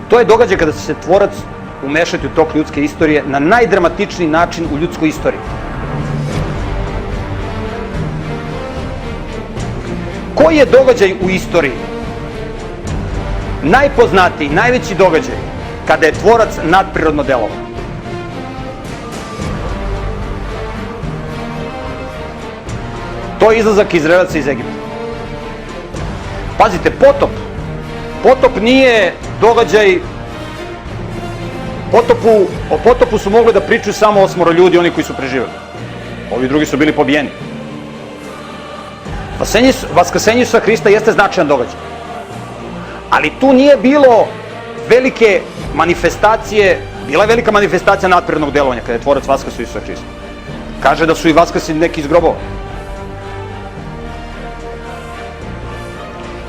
To je događaj kada će se tvorac umešati u tok ljudske istorije na najdramatičniji način u ljudskoj istoriji. Koji je događaj u istoriji najpoznatiji, najveći događaj kada je tvorac nadprirodno delovao? To je izlazak Izraelaca iz Egipta. Pazite, potop. Potop nije događaj... O potopu su mogli da pričaju samo 8 ljudi, oni koji su preživeli. Ovi drugi su bili pobijeni. Vaskrsenje Isusa Hrista jeste značajan događaj. Ali tu nije bilo velike manifestacije, bila je velika manifestacija nadprirodnog delovanja kada je tvorac vaskrso Isusa Hrista. Kaže da su i vaskrsili neki iz grobova.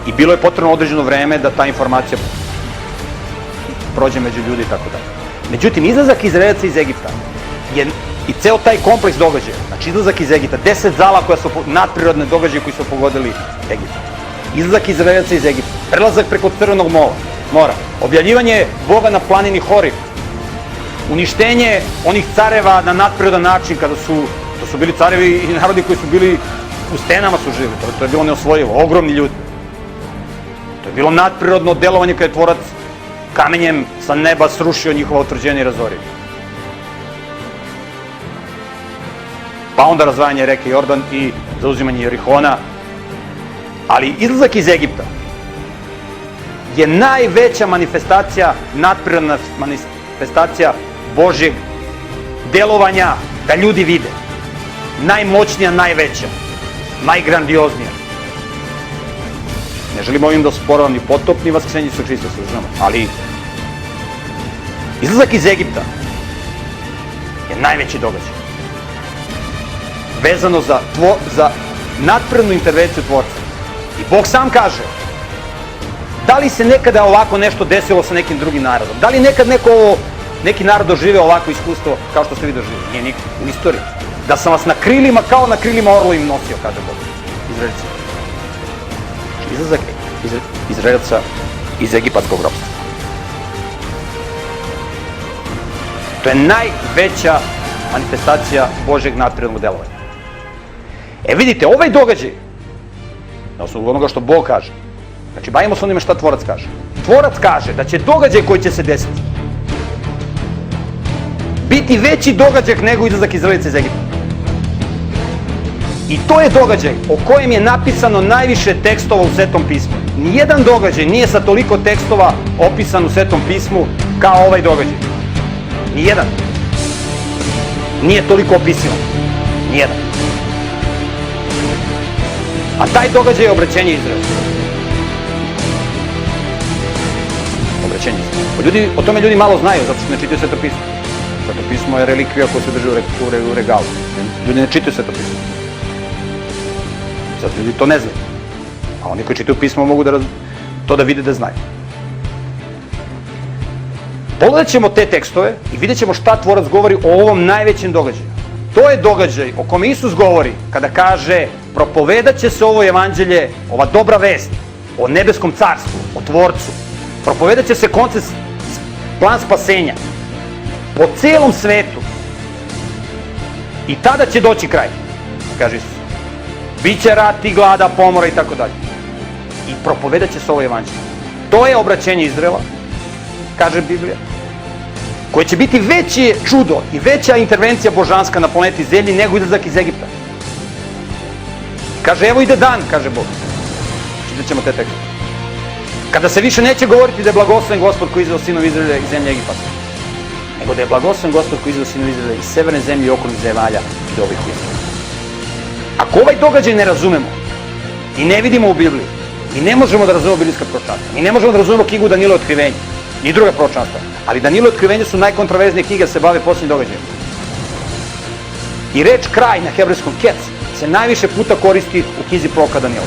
I bilo je potrebno određeno vreme da ta informacija prođe među ljudi i tako dalje. Međutim, izlazak Izraelaca iz Egipta je i ceo taj kompleks događaja, znači izlazak iz Egipta, 10 zala koja su nadprirodne događaje koji su pogodili Egipt. Izlazak Izraelaca iz Egipta, prelazak preko Crvenog mora, objavljivanje Boga na planini Horib, uništenje onih careva na nadprirodan način kada su bili carevi i narodi koji su bili u stenama su živeli, to je bilo neosvojivo, ogromni ljudi. To je bilo nadprirodno delovanje kada je tvorac kamenjem sa neba srušio njihovo utvrđenje i razorio. Pa onda razvajanje reke Jordan i zauzimanje Jerihona. Ali izlazak iz Egipta je najveća manifestacija, nadprirodna manifestacija Božjeg delovanja da ljudi vide. Najmoćnija, najveća, najgrandioznija. Ne želimo ovim da osporavam ni potop, ni vaskrsenje Isusa Hrista, ali izlazak iz Egipta je najveći događaj. Vezano za nadprirodnu intervenciju tvorca. I Bog sam kaže, da li se nekada ovako nešto desilo sa nekim drugim narodom? Da li nekad neki narod doživeo ovako iskustvo kao što ste vi doživeli? Nije nikad, u istoriji. Da sam vas na krilima, kao na krilima orlovim nosio, kaže Bog. Izraelci. Izlazak Izraelca iz egipatskog ropstva. To je najveća manifestacija Božjeg nadprirodnog delovanja. Vidite, ovaj događaj, na osnovu onoga što Bog kaže, znači bavimo se onime šta tvorac kaže. Tvorac kaže da će događaj koji će se desiti biti veći događaj nego izlazak Izraelaca iz Egipta. I to je događaj o kojem je napisano najviše tekstova u Svetom pismu. Nijedan događaj nije sa toliko tekstova opisan u Svetom pismu kao ovaj događaj. Nijedan. Nije toliko opisivan. Nijedan. A taj događaj je obraćenje Izraela. Obraćenje Izraela. O tome ljudi malo znaju, zato što ne čitaju Sveto pismo. Sveto pismo je relikvija koja se drži u regalu. Ljudi ne čitaju Sveto pismo. Zato ljudi to ne znaju. A oni koji čitaju pismo mogu to da vide da znaju. Pogledat ćemo te tekstove i vidjet ćemo šta tvorac govori o ovom najvećem događaju. To je događaj o kome Isus govori kada kaže propovedat će se ovo evanđelje, ova dobra vest o nebeskom carstvu, o tvorcu. Propovedat će se plan spasenja po celom svetu. I tada će doći kraj, kaže Isus. Biće rat i glada, pomora i tako dalje. I propovedat će se ovo evanđelje. To je obraćenje Izraela, kaže Biblija, koje će biti veće čudo i veća intervencija božanska na planeti Zemlji nego izlazak iz Egipta. Kaže, evo ide dan, kaže Bog. Čitat ćemo te tekste. Kada se više neće govoriti da je blagosloven Gospod koji izveo sinov Izraela iz zemlje Egipata, nego da je blagosloven Gospod koji izveo sinov Izraela iz severne zemlje i okolnih zemalja do ovih Izraela. Ako ovaj događaj ne razumemo i ne vidimo u Bibliji, mi ne možemo da razumemo biblijska proročanstva. Mi ne možemo da razumemo knjigu Danilo otkrivenje, ni druga proročanstva. Ali Danilo otkrivenje su najkontroverznije knjige, se bave posljednjim događajem. I reč kraj na hebrejskom kec se najviše puta koristi u knjizi proroka Danila.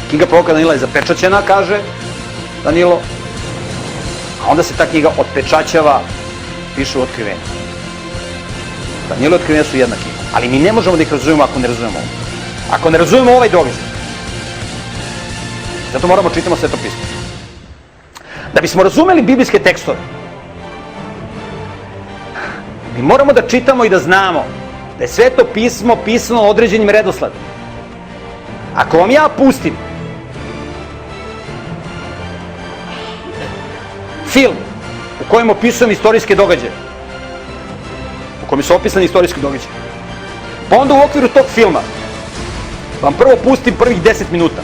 Knjiga proroka Danila je zapečaćena, kaže Danilo, a onda se ta knjiga otpečaćava, piše u otkrivenju. Danilo i otkrivenje su jedna knjiga, ali mi ne možemo da ih razumemo ako ne razumemo ovo. Ako ne razumemo ovaj događaj. Zato moramo čitamo Sveto pismo. Da bismo razumeli biblijske tekstove, mi moramo da čitamo i da znamo da je Sveto pismo pisano određenim redosledom. Ako vam ja pustim film u kojem opisujem istorijske događaje, u kojem su opisani istorijski događaje, pa onda u okviru tog filma vam prvo pustim prvih 10 minuta,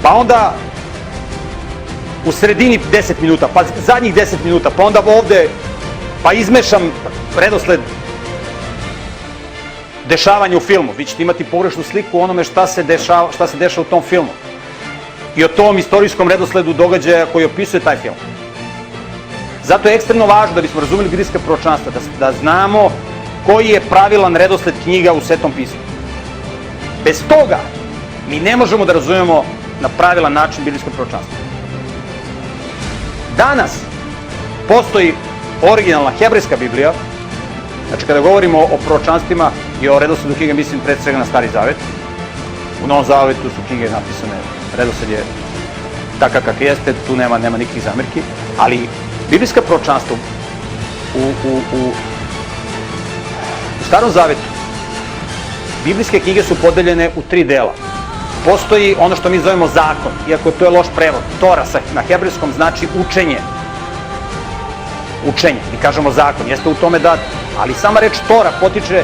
pa onda u sredini 10 minuta, pa zadnjih 10 minuta, pa onda ovde, pa izmešam redosled dešavanja u filmu, vi ćete imati pogrešnu sliku o onome šta se dešava u tom filmu i o tom istorijskom redosledu događaja koji opisuje taj film. Zato je ekstremno važno da bismo razumeli biblijska proročanstva, da znamo koji je pravilan redosled knjiga u Svetom pismu. Bez toga mi ne možemo da razumemo na pravilan način biblijsko proročanstvo. Danas postoji originalna hebrejska Biblija, znači kada govorimo o proročanstvima i o redosledu knjiga, mislim pred svega na Stari Zavet. U Novom Zavetu su knjige napisane, redosled je takav kakav jeste, tu nema nikakvih zamerki, ali biblijska proročanstva u Starom Zavetu, biblijske knjige su podeljene u 3 dela. Postoji ono što mi zovemo zakon, iako to je loš prevod. Tora na hebrejskom znači učenje. Učenje, mi kažemo zakon, jeste u tome dat, ali sama reč Tora potiče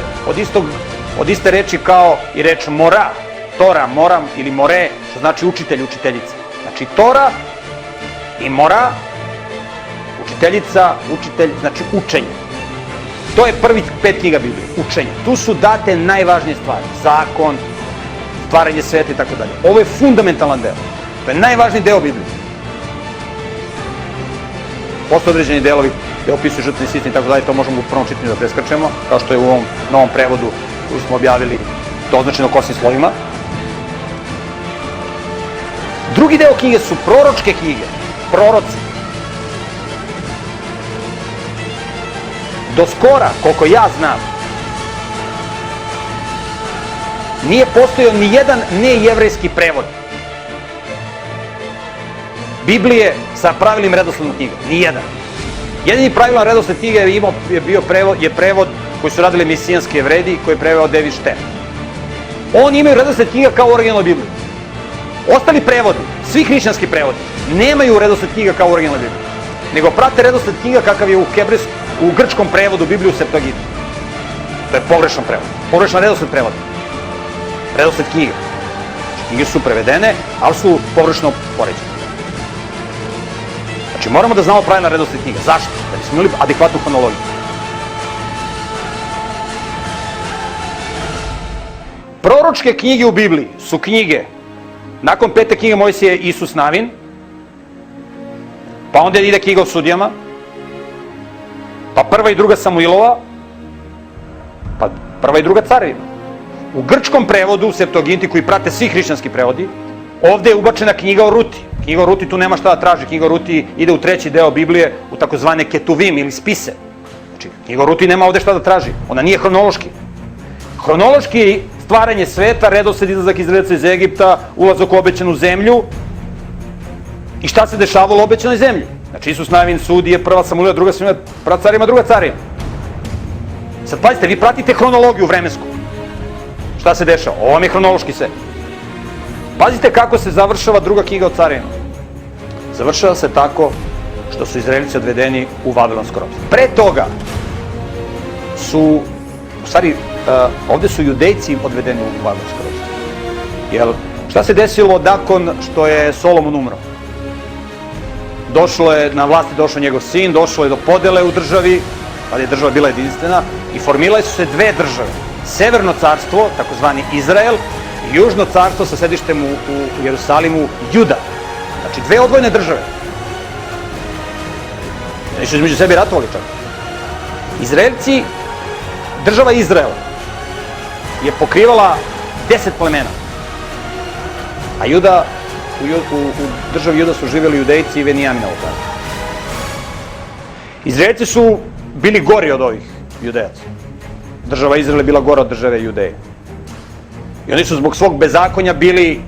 od iste reči kao i reč mora. Tora, moram ili more, što znači učitelj, učiteljica. Znači Tora i mora, učiteljica, učitelj, znači učenje. To je prvih 5 knjiga Biblije, učenje. Tu su date najvažnije stvari, zakon, stvaranje sveta i tako dalje. Ovo je fundamentalan deo. To je najvažniji deo Biblije. Postoje određeni delovi gde opisuju žrtveni sistem i tako dalje, to možemo u prvom čitanju da preskrčemo, kao što je u ovom novom prevodu koji smo objavili, to označeno kosnim slovima. Drugi deo knjige su proročke knjige, proroci. Do skora, koliko ja znam, nije postojao ni jedan nejevrejski prevod Biblije sa pravilnim redosledom knjiga. Ni jedan. Jedini pravilan redosled knjiga je prevod koji su radili mesijanski Jevredi, koji je preveo David Stern. Oni imaju redosled knjiga kao u originalnoj Bibliji. Ostali prevodi, svi hrišćanski prevodi, nemaju redosled knjiga kao u originalnoj Bibliji, nego prate redosled knjiga kakav je u grčkom prevodu Bibliju Septuagintu. To je pogrešan prevod, pogrešan redosled prevoda. Redosled knjiga. Knjige su prevedene, ali su pogrešno poređene. Znači, moramo da znamo pravilan redosled knjiga. Zašto? Da bismo imali adekvatnu hronologiju. Proročke knjige u Bibliji su knjige, nakon 5. knjige Mojsije je Isus Navin, pa onda ide knjiga o sudijama, pa 1. i 2. Samuilova, pa 1. i 2. Carevima. U grčkom prevodu, Septuaginti, koji prate svi hrišćanski prevodi, ovde je ubačena knjiga o Ruti. Knjiga o Ruti tu nema šta da traži. Knjiga o Ruti ide u 3. deo Biblije, u takozvane ketuvim ili spise. Znači, knjiga o Ruti nema ovde šta da traži. Ona nije hronološki. Hronološki je stvaranje sveta, redosled izlazak Izraelaca iz Egipta, ulazak u obećanu zemlju i šta se dešavalo u obećanoj zemlji. Znači, Isus Navin, sudije, 1. Samuila, 2. Samuila, 1. Carevima, 2. Carevima. Sad, pazite, vi pratite hronologiju vremensku. Šta se dešava? Ovo vam je hronološki sve. Pazite kako se završava 2. knjiga o Carevima. Završava se tako što su Izraelci odvedeni u Vavilonsko ropstvo. Pre toga su, u stvari, ovde su Judejci odvedeni u Vavilonsko ropstvo. Jer šta se desilo nakon što je Solomon umro? Na vlasti došao njegov sin, došlo je do podele u državi, kada je država bila jedinstvena, i formirale su se 2 države. Severno carstvo, takozvani Izrael, i južno carstvo sa sedištem u Jerusalimu, Juda. Znači, 2 odvojene države. Nisu između sebi ratovali čak. Izraelci, država Izrael je pokrivala 10 plemena, a u državi Juda su živjeli Judejci i Venijaminovo pleme. Izraelci su bili gori od ovih Judejaca. Država Izrael je bila gora od države Judeje. I oni su zbog svog bezakonja bili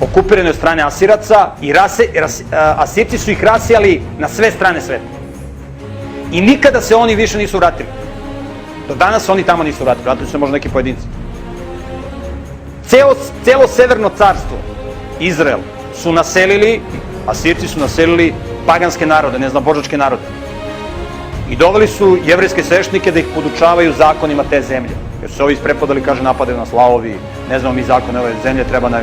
okupirani od strane Asiraca i Asirci su ih rasijali na sve strane sveta. I nikada se oni više nisu vratili. Do danas oni tamo nisu vratili, vratili su se možda neki pojedinci. Celo severno carstvo, Izrael, su naselili, Asirci su naselili paganske narode, ne znam, božačke narode. I doveli su jevrejske sveštenike da ih podučavaju zakonima te zemlje. Jer su se ovi isprepodali, kaže, napadaju nas lavovi, ne znamo mi zakone ove zemlje, treba nam.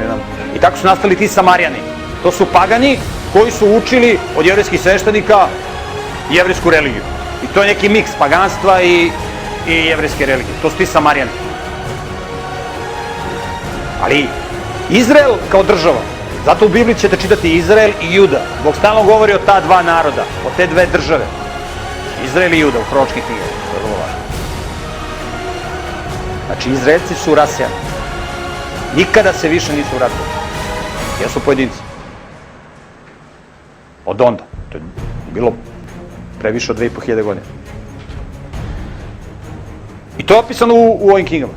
I tako su nastali ti Samarijani. To su pagani koji su učili od jevrejskih sveštenika jevrejsku religiju. I to je neki miks paganstva i jevrejske religije. To su ti Samarijani. Ali Izrael kao država, zato u Bibliji ćete čitati Izrael i Juda. Bog stalno govori o ta dva naroda, o te dve države. Izrael i Juda u proročkih knjigama. To je vrlo važno. Znači, Izraelci su rasijani. Nikada se više nisu vratili. Jesu pojedinci. Od onda. To je bilo previše od 2500 godina. I to je opisano u ovim knjigama.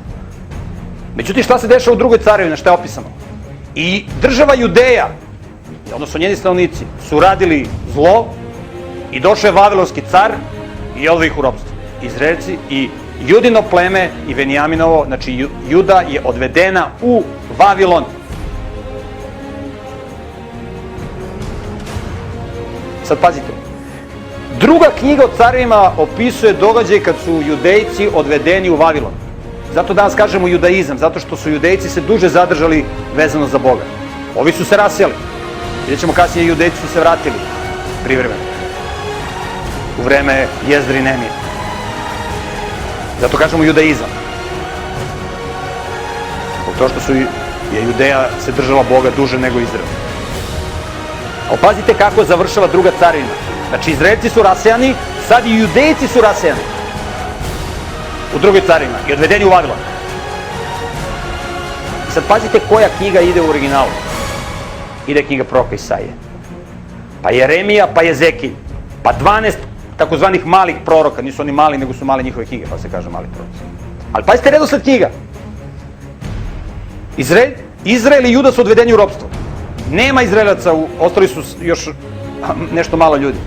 Međutim, šta se dešava u drugoj carevini, šta je opisano? I država Judeja, odnosno njeni stanovnici, su radili zlo i došao je Vavilonski car i odveo ih u ropstvo. Izraelci i Judino pleme i Venijaminovo, znači Juda je odvedena u Vavilon. Sad pazite, druga knjiga o carevima opisuje događaj kad su Judejci odvedeni u Vavilon. Zato danas kažemo judaizam, zato što su Judejci se duže zadržali vezano za Boga. Ovi su se rasijali. Vidjet ćemo kasnije, Judejci su se vratili privremeno. U vreme Jezdre i Nemije. Zato kažemo judaizam. Zbog to što je Judeja se držala Boga duže nego Izrael. Ali pazite kako završava druga carevina. Znači, Izraelci su rasijani, sad i Judejci su rasijani. U drugoj carevini i odvedeni u Vavilon. I sad pazite koja knjiga ide u originalu. Ide knjiga proroka Isaije. Pa Jeremija, pa Jezekilj. Pa 12 takozvanih malih proroka. Nisu oni mali, nego su male njihove knjige, pa se kaže mali proroci. Ali pazite redosled knjiga. Izrael i Juda su odvedeni u ropstvo. Nema Izraelaca, ostali su još nešto malo ljudi.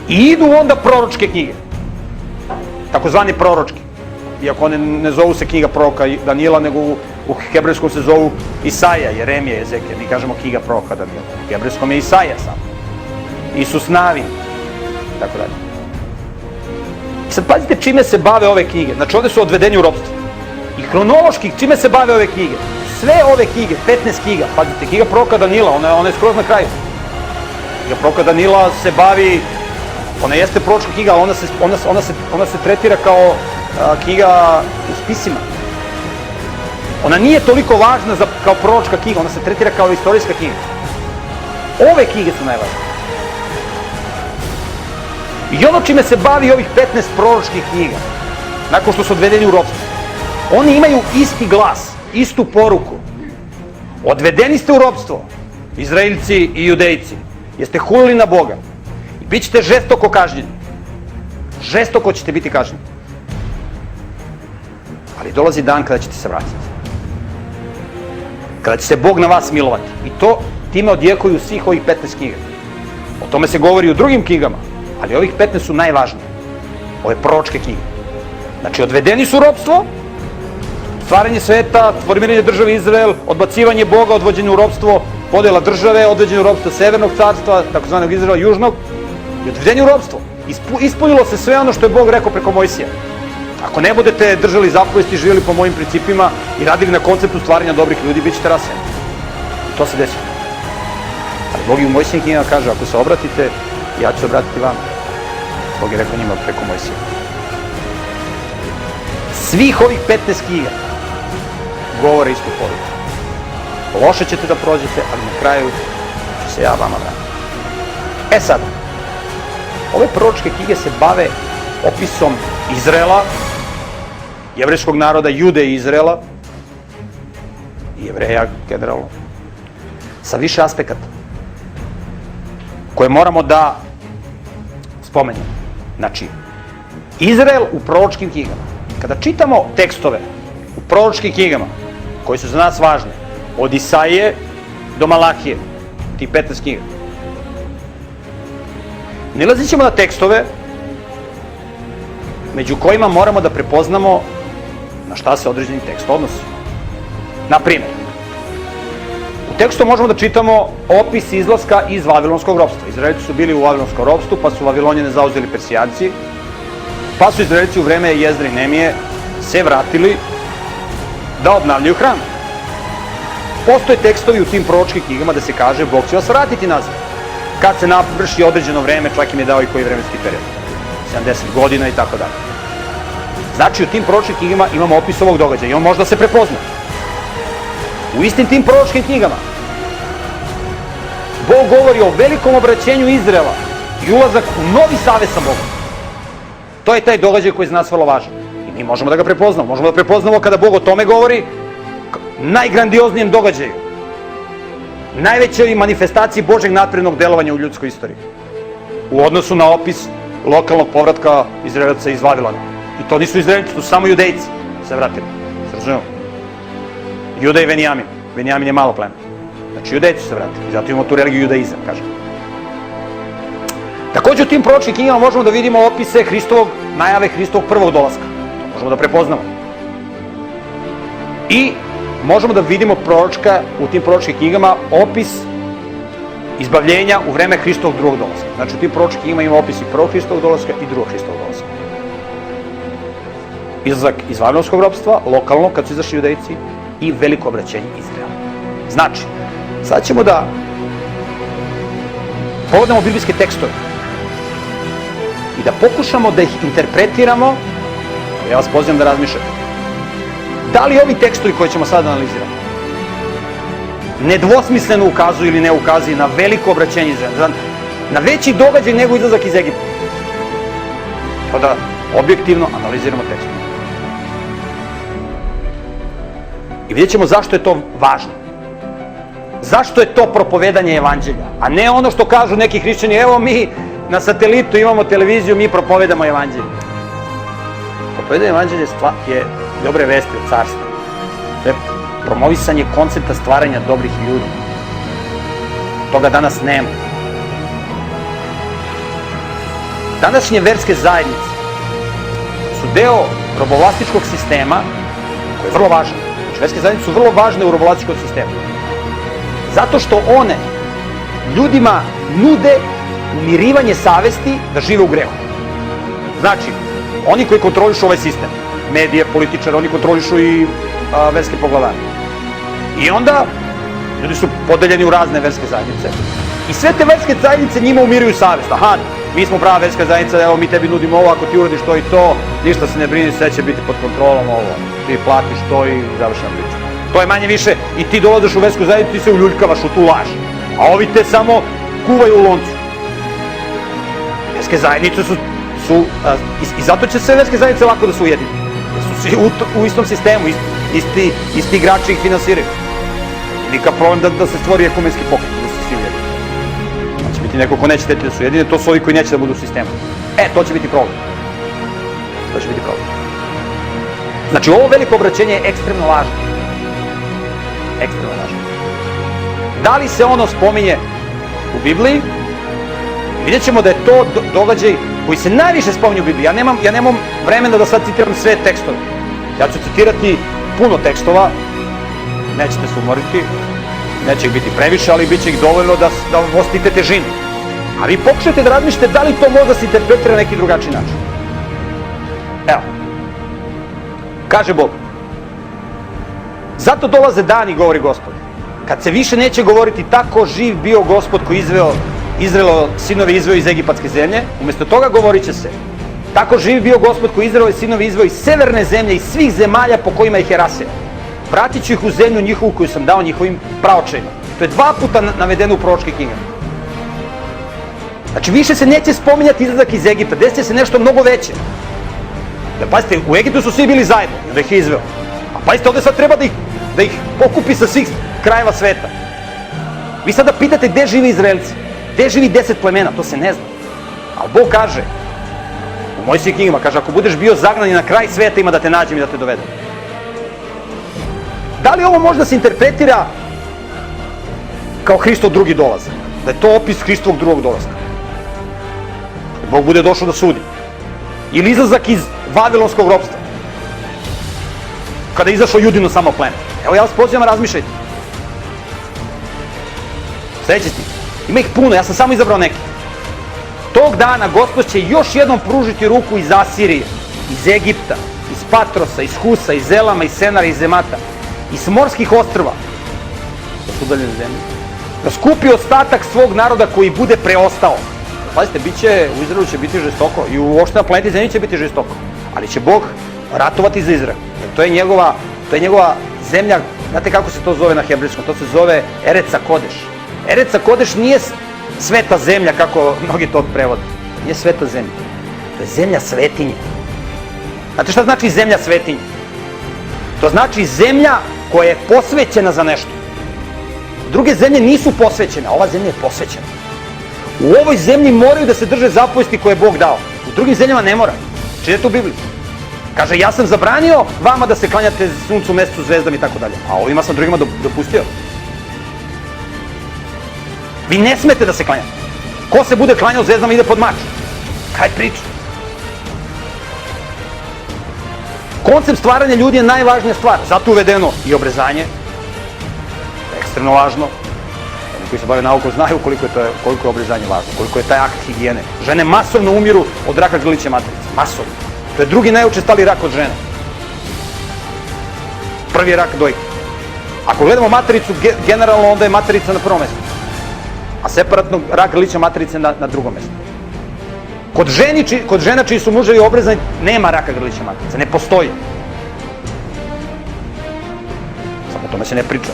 I idu onda proročke knjige. Takozvani proročki. Iako one ne zovu se knjiga proroka Danila, nego u hebrejskom se zovu Isaija, Jeremija, Jezekija. Mi kažemo knjiga proroka Danila. U hebrejskom je Isaija samo. Isus Navi. Tako dalje. I sad pazite čime se bave ove knjige. Znači ovde su odvedeni u ropstvo. I hronološki čime se bave ove knjige. Sve ove knjige, 15 knjiga, pazite, knjiga proroka Danila, ona je skroz na kraju. Knjiga proroka Danila se bavi, ona jeste proročka knjiga, ali ona se tretira kao knjiga u spisima. Ona nije toliko važna kao proročka knjiga, ona se tretira kao istorijska knjiga. Ove knjige su najvažnije. I ono čime se bavi ovih 15 proročkih knjiga, nakon što su odvedeni u ropstvo, oni imaju isti glas, istu poruku. Odvedeni ste u ropstvo, Izraelci i Judejci, jeste hulili na Boga i bit ćete žestoko kažnjeni. Žestoko ćete biti kažnjeni. Ali dolazi dan kada ćete se vratiti. Kada će se Bog na vas milovati. I to time odjekuju svih ovih 15 knjiga. O tome se govori u drugim knjigama, ali ovih 15 su najvažnije. Ove proročke knjige. Znači, odvedeni su u ropstvo, stvaranje sveta, formiranje države Izrael, odbacivanje Boga, odvođenje u ropstvo, podela države, odvođenje u ropstvo severnog carstva, takozvanog Izraela, južnog, i odvedenje u ropstvo. Ispunilo se sve ono što je Bog rekao preko Mojsija. Ako ne budete držali zapovesti, živjeli po mojim principima i radili na konceptu stvaranja dobrih ljudi, bit ćete rasijani. I to se desilo. Ali Bog i u Mojsijim knjigama kaže, ako se obratite, ja ću se obratiti vama. Bog je rekao njima preko Mojsija. Svih ovih 15 knjiga govore istu poruku. Loše ćete da prođete, ali na kraju ću se ja vama vratiti. E sad, ove proročke knjige se bave opisom Izraela, jevrejskog naroda, Jude i Izraela, i Jevreja generalno, sa više aspekata, koje moramo da spomenemo. Znači, Izrael u proročkim knjigama. Kada čitamo tekstove u proročkim knjigama, koji su za nas važni, od Isaije do Malahije, tih 15 knjiga. Nalazit ćemo na tekstove među kojima moramo da prepoznamo na šta se određeni tekst odnosi. Na primjer, u tekstu možemo da čitamo opis izlaska iz vavilonskog ropstva. Izraelci su bili u vavilonskom ropstvu, pa su Vavilonjane zauzeli Persijanci, pa su Izraelci u vreme Jezdre i Nemije se vratili da obnavljaju hram. Postoje tekstovi u tim proročkim knjigama da se kaže Bog će vas vratiti nazad. Kad se navrši određeno vreme, čak im je dao i koji vremenski period. 70 godina i tako dalje. Znači, u tim proročkim knjigama imamo opis ovog događaja i on može da se prepozna. U istim tim proročkim knjigama Bog govori o velikom obraćenju Izraela i ulazak u novi savez sa Bogom. To je taj događaj koji je za nas vrlo važan. I mi možemo da ga prepoznamo. Možemo da prepoznamo kada Bog o tome govori, najgrandioznijem događaju, najvećoj manifestaciji Božeg naprednog delovanja u ljudskoj istoriji, u odnosu na opis lokalnog povratka Izraelaca iz Vavilona. I to nisu Izraelci, to su samo Judejci se vratili. Se razumemo? Juda i Venijamin. Venijamin je malo pleme. Znači, Judejci su se vratili. I zato imamo tu religiju judaizam, kažem. Takođe, u tim proročkim knjigama možemo da vidimo opise najave Hristovog prvog dolaska. To možemo da prepoznamo. I možemo da vidimo u tim proročkim knjigama opis izbavljenja u vreme Hristovog drugog dolaska. Znači, u tim proročkim knjigama imamo opis i prvog Hristovog dolaska i drugog Hristovog dolaska. Izlazak iz vavilonskog ropstva, lokalno, kad su izašli Judejci, i veliko obraćenje Izraela. Znači, sad ćemo da pogledamo biblijske tekstove i da pokušamo da ih interpretiramo. Ja vas pozivam da razmišljate. Da li ovi tekstovi koje ćemo sad analizirati nedvosmisleno ukazuju ili ne ukazuju na veliko obraćenje Izraela, na veći događaj nego izlazak iz Egipta? Pa da objektivno analiziramo tekstove. I vidjet ćemo zašto je to važno. Zašto je to propovedanje evanđelja, a ne ono što kažu neki hrišćani, evo mi na satelitu imamo televiziju, mi propovedamo evanđelje. Propovedanje evanđelja je dobre vesti od carstva. To je promovisanje koncepta stvaranja dobrih ljudi. Toga danas nema. Današnje verske zajednice su deo robovlastičkog sistema koji je vrlo važan. Znači, verske zajednice su vrlo važne u robovlastičkom sistemu. Zato što one ljudima nude umirivanje savesti da žive u grehu. Znači, oni koji kontrolišu ovaj sistem, medije, političare, oni kontrolišu i verske poglavare. I onda ljudi su podeljeni u razne verske zajednice. I sve te verske zajednice njima umiruju savest. Aha, mi smo prava verska zajednica, evo mi tebi nudimo ovo, ako ti uradiš to i to, ništa se ne brini, sve će biti pod kontrolom, ovo. Ti platiš to i završena priča. To je manje više i ti dolaziš u versku zajednicu i se uljuljkavaš u tu laž. A ovi te samo kuvaju u loncu. Verske zajednice su i zato će sve verske zajednice lako da se ujedine. Jer su svi u istom sistemu, isti igrači ih finansiraju. Nikak problem da se stvori ekumenski pokret, da se svi ujedine. Znači biti neko ko neće teti da se ujedine, to su ovi koji neće da budu u sistemu. To će biti problem. To će biti problem. Znači ovo veliko obraćenje je ekstremno važno. Ekstremno važno. Da li se ono spominje u Bibliji? Vidjet ćemo da je to događaj koji se najviše spominje u Bibliji. Ja nemam vremena da sad citiram sve tekstove. Ja ću citirati puno tekstova, nećete se umoriti, neće ih biti previše, ali bit će ih dovoljno da ostite težinu. A vi pokušajte da razmišljate da li to može da se interpretira na neki drugačiji način. Evo, kaže Bog, zato dolaze dani, govori Gospod, kad se više neće govoriti tako živ bio Gospod koji Izraelo sinove izveo iz egipatske zemlje, umesto toga govorit će se tako živ bio Gospod koji Izraelo sinove izveo iz severne zemlje, iz svih zemalja po kojima ih je raseo. Vratit ću ih u zemlju njihovu koju sam dao njihovim praočevima. To je 2 puta navedeno u proročkim knjigama. Znači više se neće spominjati izlazak iz Egipta, desit će se nešto mnogo veće. Pazite, u Egiptu su svi bili zajedno, da ih je izveo. A pazite, ovde sad treba da ih pokupi sa svih krajeva sveta. Vi sada pitate gde žive Izraelci, gde živi 10 plemena, to se ne zna. Ali Bog kaže, u Mojsijevim knjigama, kaže, ako budeš bio zagnan i na kraj sveta ima da te nađem i da te dovedem. Da li ovo može da se interpretira kao Hristov drugi dolazak. Da je to opis Hristovog drugog dolaska. Bog bude došao da sudi. Ili izlazak iz Vavilonskog ropstva. Kada je izašao Judino samo pleme. Evo ja vas pozivam, razmišljajte. Sljedeći stih. Ima ih puno, ja sam samo izabrao neki. Tog dana Gospod će još jednom pružiti ruku iz Asirije, iz Egipta, iz Patrosa, iz Husa, iz Elama, iz Senara, iz Zemata, iz morskih ostrva, da su udaljene zemlje, da skupi ostatak svog naroda koji bude preostao. Pazite, u Izraelu će biti žestoko i uopšte na planeti zemlji će biti žestoko, ali će Bog ratovati za Izrael. To je njegova zemlja, znate kako se to zove na hebrejskom, to se zove Eretz Kodeš. Eretz Kodeš nije sveta zemlja, kako mnogi to prevode. Nije sveta zemlja. To je zemlja svetinje. Znate šta znači zemlja svetinje? To znači zemlja koja je posvećena za nešto. Druge zemlje nisu posvećene, a ova zemlja je posvećena. U ovoj zemlji moraju da se drže zapovesti koje je Bog dao. U drugim zemljama ne mora. Čitajte u Bibliji. Kaže, ja sam zabranio vama da se klanjate suncu, mesecu, zvezdama i tako dalje. A ovima sam drugima dopustio. Vi ne smete da se klanjate. Ko se bude klanjao zvezdama ide pod mač. Kaj priča? Koncept stvaranja ljudi je najvažnija stvar. Zato uvedeno i obrezanje. Ekstremno važno. Oni koji se bave naukom znaju koliko je obrezanje važno, koliko je taj akt higijene. Žene masovno umiru od raka grlića materice. Masovno. To je drugi najučestaliji rak od žene. Prvi je rak dojke. Ako gledamo matericu, generalno onda je materica na prvom mjestu. A separatno rak grlića materice na drugom mjestu. Kod žena čiji su muževi obrezani nema raka grlića materice, ne postoji. Samo o tome se ne priča.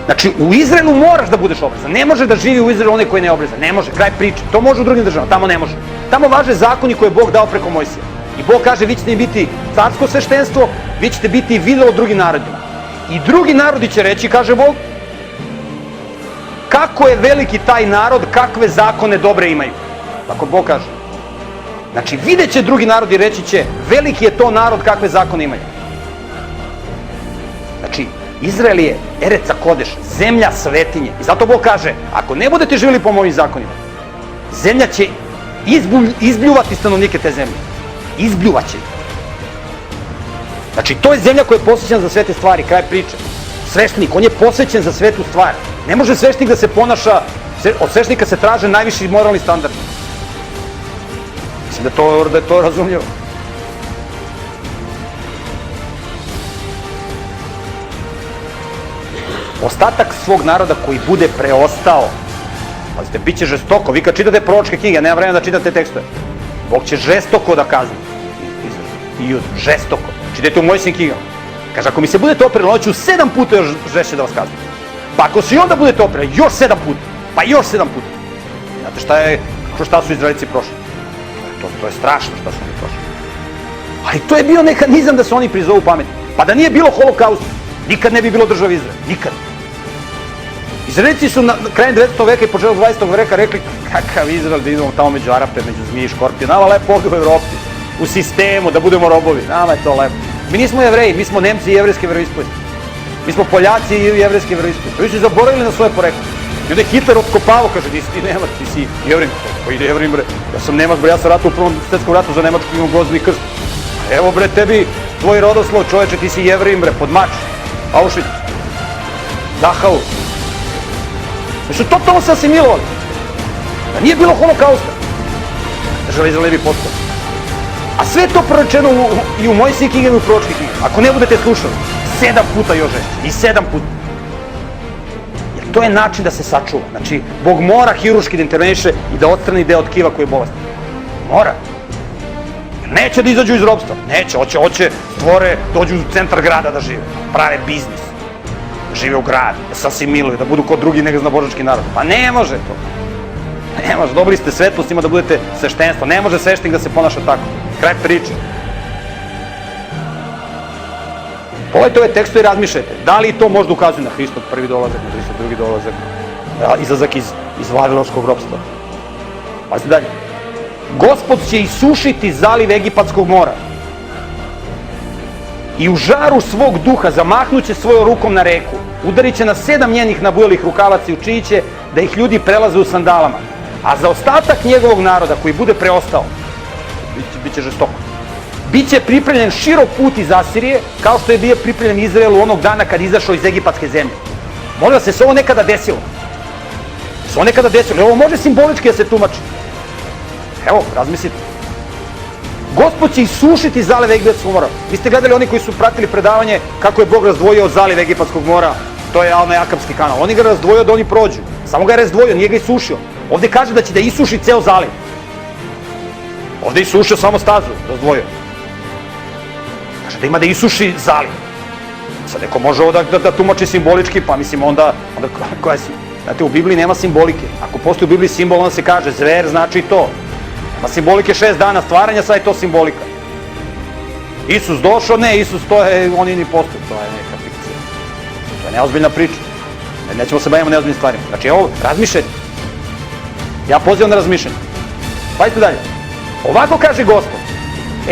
Znači, u Izraelu moraš da budeš obrezan. Ne može da živi u Izraelu onaj koji ne je obrezan. Ne može, kraj priče. To može u drugim državama, tamo ne može. Tamo važe zakoni koje je Bog dao preko Mojsija. I Bog kaže, vi ćete biti carsko sveštenstvo, vi ćete biti videlo drugim narodima. I drugi narodi će reći, kaže Bog, kako je veliki taj narod, kakve zakone dobre imaju. Tako Bog kaže. Znači, vidjet će drugi narodi i reći će, veliki je to narod, kakve zakone imaju. Znači, Izrael je Eretz Kodeš, zemlja svetinje. I zato Bog kaže, ako ne budete živjeli po mojim zakonima, zemlja će izbljuvati stanovnike te zemlje. Izbljuvaće. Znači, to je zemlja koja je posvećena za sve te stvari, kraj priče. Sveštenik, on je posvećen za svetu stvar. Ne može sveštenik da se ponaša, od sveštenika se traže najviši moralni standard. Mislim da je to razumljivo. Ostatak svog naroda koji bude preostao. Pazite, bit će žestoko. Vi kad čitate proročke knjige, nema vremena da čitate tekstove. Bog će žestoko da kazni. I žestoko. Čitajte u Mojsijevim knjigama. Kaže, ako mi se budete oprali, on ću 7 puta još žešće da vas kazni. Pa ako se i onda budete oprali, još 7 puta. Pa još 7 puta. Znate šta su Izraelici prošli? To je strašno šta su oni prošli. Ali to je bio mehanizam da se oni prizovu pametni. Pa da nije bilo holokausta, nikad ne bi bilo države Izrael. Nikad. Izraelici su krajem 19. veka i početak 20. veka rekli, kakav Izrael da idemo tamo među Arape, među zmije i škorpije. Nama lepo ovdje u Evropi, u sistemu, da budemo robovi. Nama je to lepo. Mi nismo Jevreji, mi smo Nemci i jevrijske veroispovesti. Mi smo Poljaci i jevrijske veroispovesti. Oni su zaboravili na svoje poreklo. I onda je Hitler otkopavao, kaže, nisi ti Nemac, ti si Jevrin. Pa ide Jevrin, bre. Ja sam Nemac, bre, ja sam ratao u Prvom svjetskom ratu za Nemačku, imam gvozdeni krst. Evo, bre, tebi, tvoj rodoslov, čoveče, ti si Jevrin, bre, pod mač. Auschwitz. Dachau. Mi su totalno se asimilovali. Da nije bilo holokausta, država Izrael ne bi postala. A sve je to prorečeno i u Mojsijevim knjigama i u proročkim knjigama. Ako ne budete slušali, 7 puta još žešće. I 7 puta. Jer to je način da se sačuva. Znači, Bog mora hiruški da interveniše i da odstrani deo tkiva koji je bolestan. Mora. Jer neće da izađu iz ropstva. Neće, hoće stvore, dođu u centar grada da žive. Prave biznis. Da žive u gradu, da se asimiluju, da budu kod drugi nego znabožački narod. Pa ne može to. Ne može, dobili ste svetlost, ima da budete sveštenstvo. Ne može sveštenik da se ponaša tako. Kraj priče. Pogledajte ove tekstove i razmišljajte. Da li to možda ukazuje na Hristov prvi dolazak, na Hristov drugi dolazak, izlazak iz Vavilonskog ropstva. Pazite dalje. Gospod će isušiti zaliv Egipatskog mora. i u žaru svog duha zamahnuće svojom rukom na reku, udarit će na 7 njenih nabujelih rukavaca i učinit će da ih ljudi prelaze u sandalama. A za ostatak njegovog naroda koji bude preostao, bit će žestoko. Biće pripremljen širok put iz Asirije, kao što je bio pripremljen Izraelu onog dana kad je izašao iz egipatske zemlje. Možda se ovo nekada desilo. Se ovo nekada desilo. Ovo može simbolički da se tumači. Evo, razmislite. Gospod će isušiti zaliv Egipatskog mora. Vi ste gledali oni koji su pratili predavanje kako je Bog razdvojio zaliv Egipatskog mora. To je Alna-Jakabski kanal. On je ga razdvojio da oni prođu. Samo ga je razdvojio, nije ga isušio. Ovde kaže da će da isuši ceo zaliv. Ovde je isušio samo stazu, razdvojio. Kaže da ima da isuši zaliv. Sad neko može ovo da tumači simbolički, pa mislim onda koja si? Znate, u Bibliji nema simbolike. Ako postoji u Bibliji simbol, onda se kaže zver znači to. Nema simbolike 6 dana stvaranja, sad je to simbolika. Isus došao, ne, Isus to je, on i ni postoji, to je neka fikcija. To je neozbiljna priča. Nećemo se bavimo neozbiljnim stvarima. Znači, evo, razmišljanje. Ja pozivam na razmišljanje. Pazite dalje. Ovako kaže Gospod,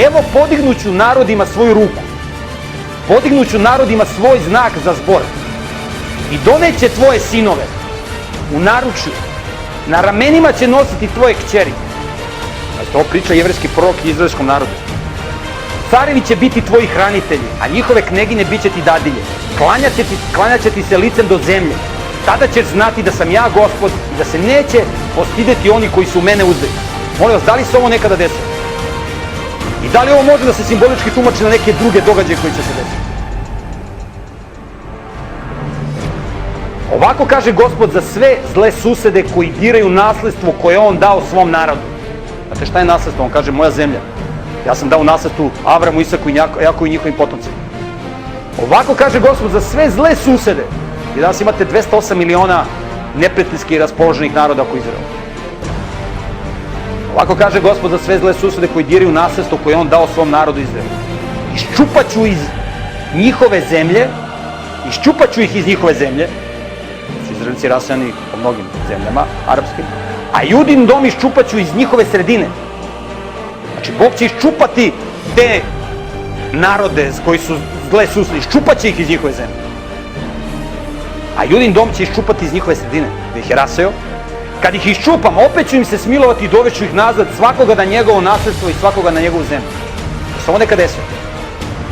evo podignuću narodima svoju ruku, podignuću narodima svoj znak za zbor i doneće tvoje sinove u naručju, na ramenima će nositi tvoje kćeri. Znači, ovo priča jevrejski prorok i izraelskom narodu. Carevi će biti tvoji hranitelji, a njihove knegine bit će ti dadilje. Klanjat će ti se licem do zemlje. Tada ćeš znati da sam ja Gospod i da se neće postideti oni koji su u mene uzeli. Molim vas, da li se ovo nekada desilo? I da li ovo može da se simbolički tumači na neke druge događaje koji će se desiti? Ovako kaže Gospod za sve zle susede koji diraju nasledstvo koje on dao svom narodu. Znate šta je nasledstvo? On kaže moja zemlja. Ja sam dao nasledstvu Avramu, Isaku i Jakovu i njihovim potomcima. Ovako kaže Gospod za sve zle susede. I danas imate 208 miliona neprijateljski raspoloženih naroda oko Izraela. Ovako kaže Gospod za sve zle susede koji diraju nasledstvo koje on dao svom narodu Izraelu. Iščupaću iz njihove zemlje, iščupaću ih iz njihove zemlje, su Izraelci rasejani po mnogim zemljama, arapskim, a Judin dom iščupaću iz njihove sredine. Znači, Bog će iščupati te narode koji su zle susede, iščupaće ih iz njihove zemlje. A Judin dom će iščupati iz njihove sredine, da ih je raseo. Kad ih iščupam, opet ću im se smilovati i doveću ih nazad, svakoga na njegovo nasledstvo i svakoga na njegovu zemlju. To se ovo nekad desilo.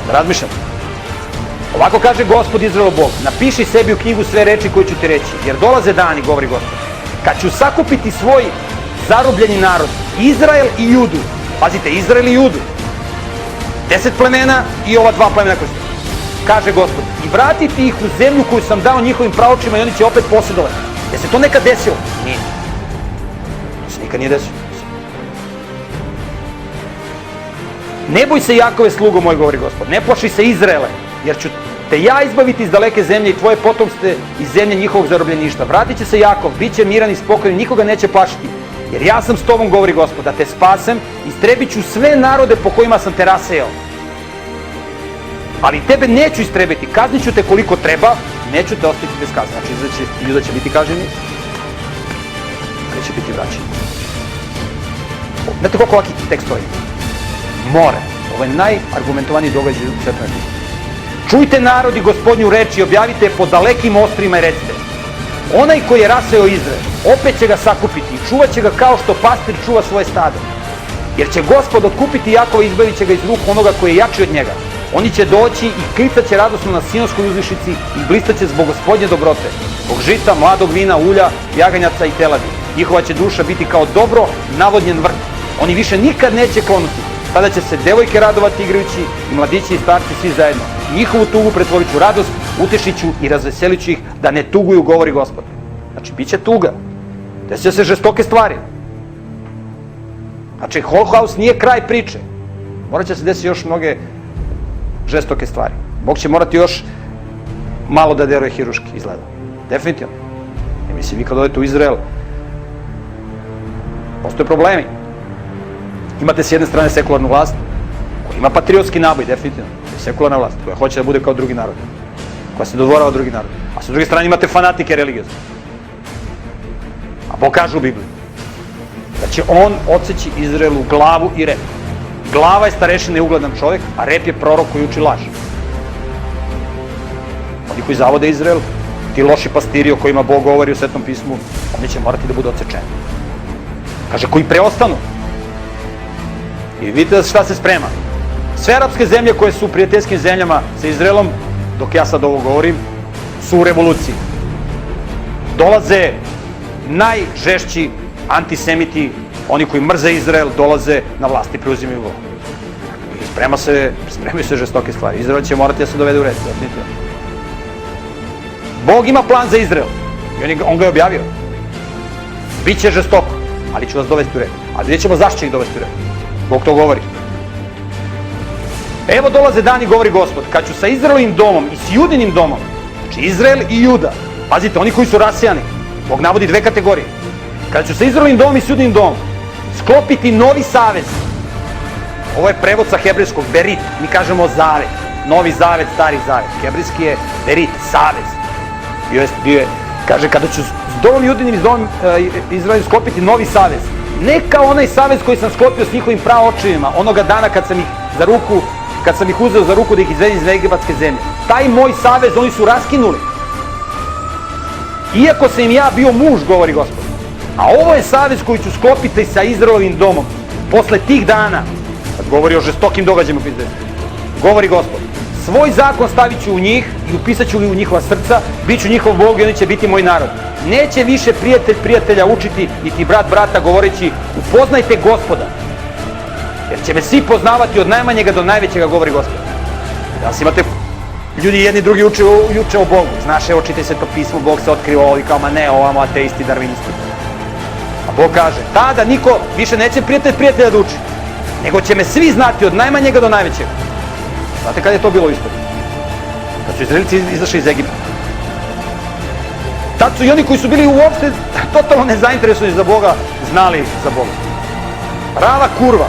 Da razmišljam. Ovako kaže Gospod Izraelov Bog, napiši sebi u knjigu sve reči koje ću ti reći, jer dolaze dani, govori Gospod, kad ću sakupiti svoj zarobljeni narod, Izrael i Judu. Pazite, Izrael i Judu. 10 plemena i ova 2 plemena koje su. Kaže Gospod, i vratiti ih u zemlju koju sam dao njihovim pravočima i oni će opet posjedovati. Je se to nekad desilo? Nije. To se nikad nije desilo. Ne boj se Jakove, slugo moj, govori Gospod, ne plaši se Izraele, jer ću te ja izbaviti iz daleke zemlje i tvoje potomste iz zemlje njihovog zarobljeništva. Vratit će se Jakov, bit će miran i spokojan, nikoga neće plašiti, jer ja sam s tobom, govori Gospod, da te spasem, istrebit ću sve narode po kojima sam te rasejao. Ali tebe neću istrebiti, kaznit ću te koliko treba, neću te ostaviti bez kazne. Znači, Juda će biti kažnjeni, ali će biti vraćeni. Znate koliko ovaki tekst stoji? More. Ovo je najargumentovaniji događaj u Svetoj knjizi. Čujte narodi Gospodnju reč i objavite po dalekim ostrima i recite, onaj koji je raseo Izrael, opet će ga sakupiti i čuvat će ga kao što pastir čuva svoje stado. Jer će Gospod otkupiti Jakova i izbavit će ga iz ruku onoga koji je jači od njega. Oni će doći i klicat će radosno na Sionskoj uzvišici i blistaće zbog Gospodnje dobrote, zbog žita, mladog vina, ulja, jaganjaca i teladi. Njihova će duša biti kao dobro navodnjen vrt. Oni više nikad neće klonuti. Tada će se devojke radovati igrajući i mladići i starci svi zajedno. Njihovu tugu pretvorit ću radost, utešić ću i razveselit ću ih da ne tuguju, govori Gospod. Znači, bit će tuga. Desit će se žestoke stvari. Znači, Holokaust nije kraj priče. Morat će se desiti još mnoge žestoke stvari. Bog će morati još malo da deruje hiruški, izgleda. Definitivno. I mislim, vi kad odete u Izrael, postoje problemi. Imate s jedne strane sekularnu vlast, koja ima patriotski naboj, definitivno. To je sekularna vlast, koja hoće da bude kao drugi narod. Koja se dodvorava drugi narod. A sa druge strane imate fanatike religiozne. A Bog kaže u Bibliji da će on odseći Izraelu glavu i rep. Glava je starešina i ugledan čovjek, a rep je prorok koji uči laž. oni koji zavode Izrael, ti loši pastiri o kojima Bog govori u Svetom pismu, oni će morati da budu odsečeni. Kaže, koji preostanu. I vidite šta se sprema. Sve arapske zemlje koje su u prijateljskim zemljama sa Izraelom, dok ja sad ovo govorim, su u revoluciji. Dolaze najžešći antisemiti, oni koji mrze Izrael, dolaze na vlast i preuzimaju vlast. I spremaju se žestoke stvari. Izrael će morati da se dovede u red. Bog ima plan za Izrael i on ga je objavio. Biće žestoko, ali ću vas dovesti u red. A vidjet ćemo zašto će ih dovesti u red. Bog to govori. Evo dolaze dani, govori Gospod, kad ću sa Izraelovim domom i s Judinim domom, znači Izrael i Juda, pazite, oni koji su rasijani, Bog navodi dve kategorije, kada ću sa Izraelovim domom i s Judinim domom sklopiti novi savez, ovo je prevod sa hebrejskog, berit, mi kažemo zavet, novi zavet, stari zavet, hebrejski je berit, savez, bio je, kaže, kada ću s domom Judinim i s domom Izraelovim sklopiti novi savez, ne kao onaj savez koji sam sklopio s njihovim praočevima, onoga dana kad sam ih uzeo za ruku da ih izvedem iz egipatske zemlje. Taj moj savez oni su raskinuli. Iako sam im ja bio muž, govori Gospod. A ovo je savez koji ću sklopiti sa Izraelovim domom. Posle tih dana, kad govori o žestokim događajima, govori Gospod, svoj zakon stavit ću u njih i upisat ću u njihova srca, bit ću njihov Bog i oni će biti moj narod. Neće više prijatelj prijatelja učiti, niti brat brata govoreći, upoznajte Gospoda. Jer će me svi poznavati od najmanjega do najvećega, govori Gospod. Danas imate, ljudi jedni drugi uče o Bogu. Znaš, evo čitaj se to pismo, Bog se otkriva, ovi kao, ma ne, ovamo ateisti, darvinisti. A Bog kaže, tada niko više neće prijatelja da uči, nego će me svi znati od najmanjega do najvećega. Znate kada je to bilo u istoriji? Kad su Izraelci izašli iz Egipta. Tad su i oni koji su bili uopšte totalno nezainteresovani za Boga, znali za Boga. Rava kurva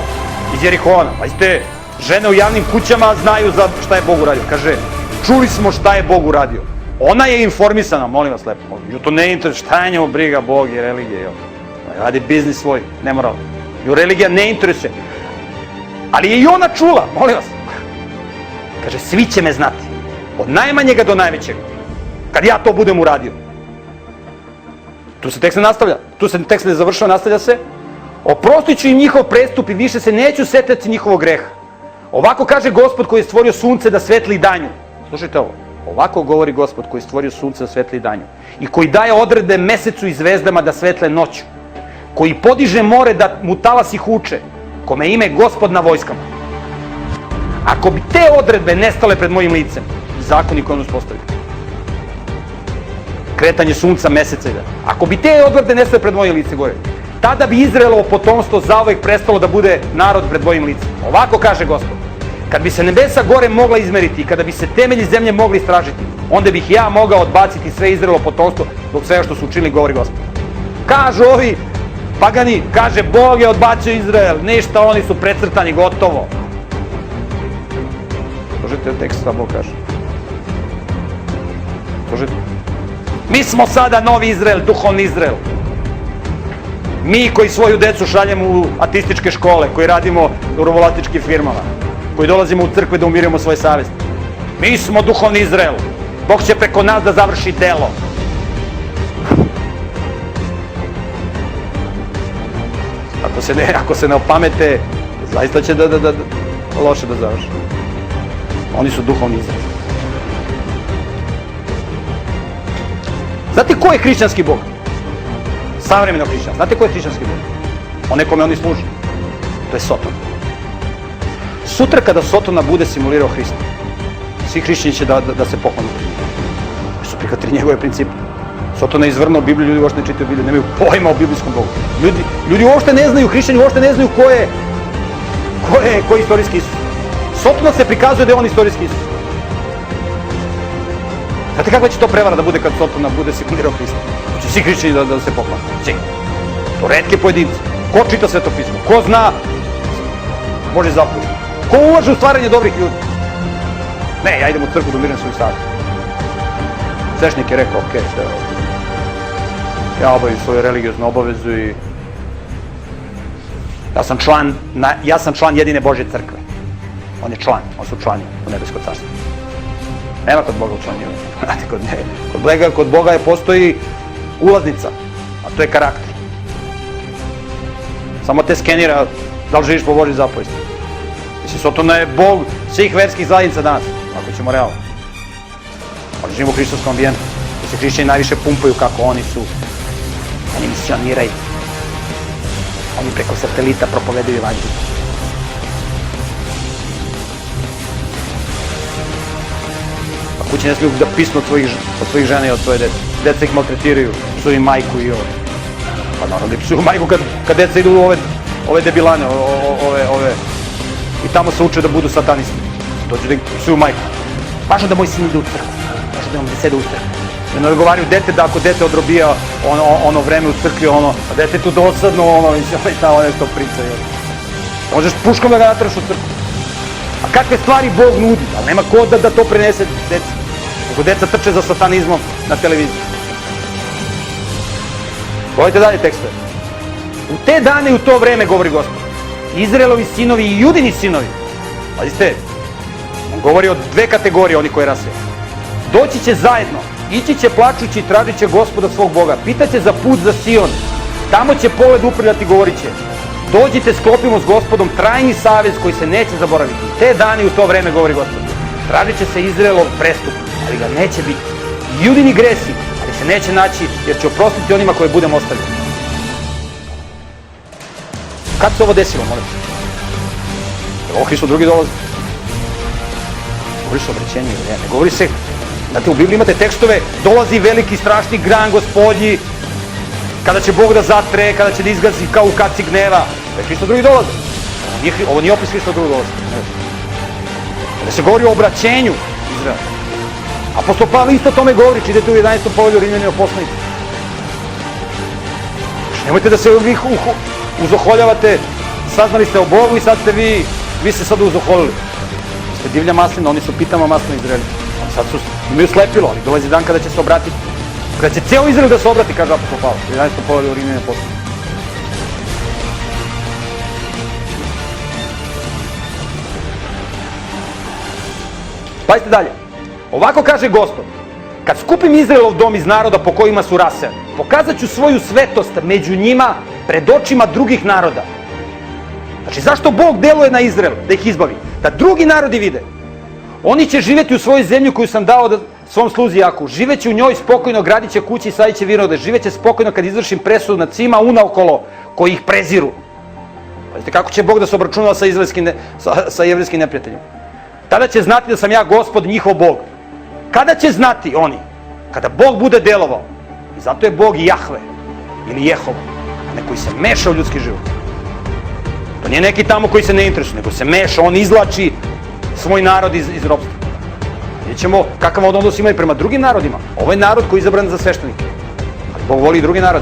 iz Jerihona, pazite, žene u javnim kućama znaju za šta je Bog uradio. Kaže, čuli smo šta je Bog uradio. Ona je informisana, molim vas lepo. Ju to ne interesuje, šta je njemu briga Bog i religija. Radi biznis svoj, nemoralno. Ju religija ne interesuje. Ali je i ona čula, molim vas. Kaže, svi će me znati. Od najmanjega do najvećega. Kad ja to budem uradio. Tu se tekst ne nastavlja. Tu se tekst ne završava, nastavlja se. Oprostit ću im njihov prestup i više se neću setati njihovog greha. Ovako kaže Gospod koji je stvorio sunce da svetli danju. Slušajte ovo. Ovako govori Gospod koji je stvorio sunce da svetli danju. I koji daje odredbe mesecu i zvezdama da svetle noću. Koji podiže more da mu talasi huče. Kome ime Gospod na vojskama. Ako bi te odredbe nestale pred mojim licem, zakoni koji on uspostavio. Kretanje sunca, meseca i dana. Ako bi te odredbe nestale pred mojim licem, gore, tada bi Izraelovo potomstvo zauvek prestalo da bude narod pred mojim licem. Ovako kaže Gospod. Kad bi se nebesa gore mogla izmeriti i kada bi se temelji zemlje mogli istražiti, onda bih ja mogao odbaciti sve Izraelovo potomstvo zbog svega što su učinili, govori Gospod. Kažu ovi pagani, kaže Bog je odbacio Izrael, ništa, oni su precrtani, gotovo. Slušajte tekst šta Bog kaže. Slušajte. Mi smo sada novi Izrael, duhovni Izrael. Mi koji svoju decu šaljemo u ateističke škole, koji radimo u robovlasničkim firmama, koji dolazimo u crkve da umirimo svoje savesti. Mi smo duhovni Izrael. Bog će preko nas da završi delo. Ako se ne opamete, zaista će loše da završi. Oni su duhovni Izrael. Znate ko je hrišćanski Bog? Savremeno hrišćan. Znate ko je hrišćanski Bog? Onaj kome oni služe. To je Soton. Sutra kada Sotona bude simulirao Hrista, svi hrišćani će da se poklonu pred njim. Jer su prihvatili njegove principe. Sotona je izvrnuo Bibliju, ljudi uopšte ne čitaju Bibliju, nemaju pojma o biblijskom Bogu. Ljudi uopšte ne znaju, hrišćani uopšte ne znaju ko je istorijski Isus. Sotona se prikazuje da je on istorijski Isus. Znate kakva će to prevara da bude kad Sotona bude simulirao Hrista? Će svi hrišćani da se poklonu. Svi. To retke pojedinci. Ko čita Sveto pismo? Ko zna Božje zapovedi? Ko ulaže u stvaranje dobrih ljudi? Ne, ja idem u crkvu da umirim svoju savjest. Svešnik je rekao, okej, sve je ovo. Ja obavim svoju religioznu obavezu i ja sam član jedine Božje crkve. On je član, on su člani u nebesko carstvo. Nema kod Boga učlanjivanja. Znate, kod Boga postoji ulaznica, a to je karakter. Samo te skenira da li živiš po Božjoj zapovesti. Mislim, Sotona je Bog svih verskih zajednica danas, ako ćemo realno. Ali živimo u hrišćanskom ambijentu, gde se hrišćani najviše pumpaju kako oni su. Oni misioniraju. Oni preko satelita propovedaju evanđelje. A kući ne smiju da pisnu od svojih žena i od svoje dece. Deca ih maltretiraju, psuju im majku i ovo. Pa naravno da psuju majku kad deca idu u ove debilane, i tamo se uče da budu satanisti. Dođu da ih psuju majku. Važno da moj sin ide u crkvu. Važno da imam besede u crkvu. I onda odgovaraju dete da ako dete odrobija ono vreme u crkvi, a dete tu dosadno, i tamo nešto priča. Možeš puškom da ga nataraš u crkvu. A kakve stvari Bog nudi? Ali nema ko da to prenese deci. Nego deca trče za satanizmom na televiziji. Govorite dalje tekstove. U te dane i u to vreme, govori Gospod, Izraelovi sinovi i Judini sinovi, pazite, on govori o dve kategorije, oni koji rasve. Doći će zajedno, ići će plačući i tražit će Gospoda svog Boga, pitaće za put za Sion, tamo će pogled uprljati, govorit će, dođite, sklopimo s Gospodom trajni savez koji se neće zaboraviti. Te dane i u to vreme, govori Gospod, tražit će se Izraelov prestup, ali ga neće biti. Judini gresi, ali se neće naći, jer će oprostiti onima koje budemo ostavili. Kad se ovo desilo, molim? Je ovo Hristo drugi dolazi? Govori se o obraćenju, ne govori se. Znate, u Bibliji imate tekstove, dolazi veliki strašni gran gospodnji, kada će Bog da zatre, kada će da izgazi kao u kaci gneva. To je Hristo drugi dolazi. Ovo nije opis Hristo drugi dolazi. Kada se govori o obraćenju Izraela. Apostol Pavle isto o tome govori, čidete u 11. povelju Rimljanima poslanici. Nemojte da se vi uzoholjavate, saznali ste o Bogu i sad ste vi se sad uzoholili. Vi ste divlja maslina, oni su pitama maslina Izraeli. Sad imaju slepilo, ali dolazi dan kada će se obratiti. Kada će ceo Izrael da se obrati, kaže apostol Pavle, u 11. povelju Rimljanima poslanici. Pazite dalje. Ovako kaže Gospod, kad skupim Izraelov dom iz naroda po kojima su rasejani, pokazat ću svoju svetost među njima pred očima drugih naroda. Znači, zašto Bog deluje na Izrael da ih izbavi? Da drugi narodi vide. Oni će živjeti u svojoj zemlji koju sam dao svom sluzi Jakovu. Živeće u njoj spokojno, gradit će kuće i sadit će vinograde. Živeće spokojno kad izvršim presudu nad svima unaokolo koji ih preziru. Pazite kako će Bog da se obračunava sa jevrejskim neprijateljima. Tada će znati da sam ja Gospod, njihov Bog. Kada će znati oni? Kada Bog bude delovao. I zato je Bog Jahve ili Jehova, a ne koji se meša u ljudski život. To nije neki tamo koji se ne interesuje, nego se meša, on izvlači svoj narod iz ropstva. Vidjet ćemo kakav odnos ima i prema drugim narodima. Ovo je narod koji je izabran za sveštenike. Ali Bog voli i drugi narod.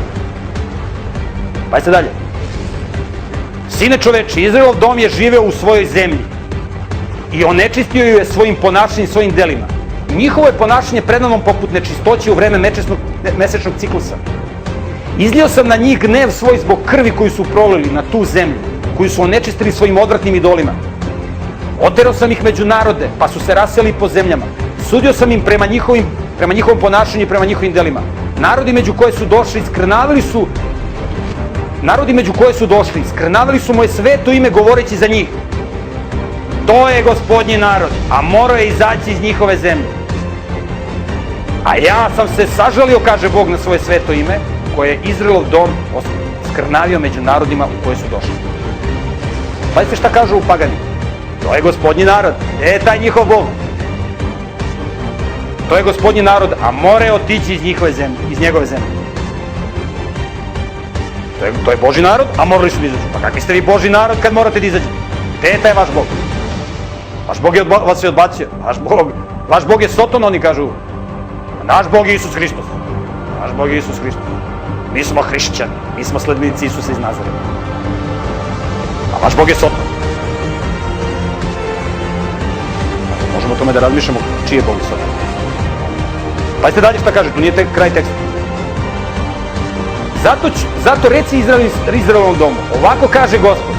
Pazite dalje. Sine čoveči, Izraelov dom je živeo u svojoj zemlji i onečistio ju je svojim ponašanjem, svojim delima. Njihovo je ponašanje predano poput nečistoće u vreme mesečnog ciklusa. Izlio sam na njih gnev svoj zbog krvi koju su prolili na tu zemlju, koju su onečistili svojim odvratnim idolima. Oterao sam ih među narode, pa su se raseli po zemljama. Sudio sam im prema njihovom ponašanju i prema njihovim delima. Narodi među koje su došli, skrnavili su moje sveto ime govoreći za njih. To je Gospodnji narod, a morao je izaći iz njihove zemlje. A ja sam se sažalio, kaže Bog, na svoje sveto ime, koje je Izraelov dom skrnavio među narodima u koje su došli. Pazite šta kažu u pagani. To je Gospodnji narod. Gde je taj njihov Bog? To je Gospodnji narod, a mora je otići iz njegove zemlje. To je Božji narod, a morali su da izađu. Pa kakvi ste vi Božji narod kad morate da izađete? Gde je taj vaš Bog? Vaš Bog je vas odbacio. Vaš Bog je Soton, oni kažu. Naš Bog je Isus Hristos. Naš Bog je Isus Hristos. Mi smo hrišćani. Mi smo sledbenici Isusa iz Nazareta. A vaš Bog je Soton. Možemo o tome da razmišljamo čiji je Bog i Soton. Pazite dalje šta kaže, tu nije kraj teksta. Zato reci Izraelovom domu, ovako kaže Gospod.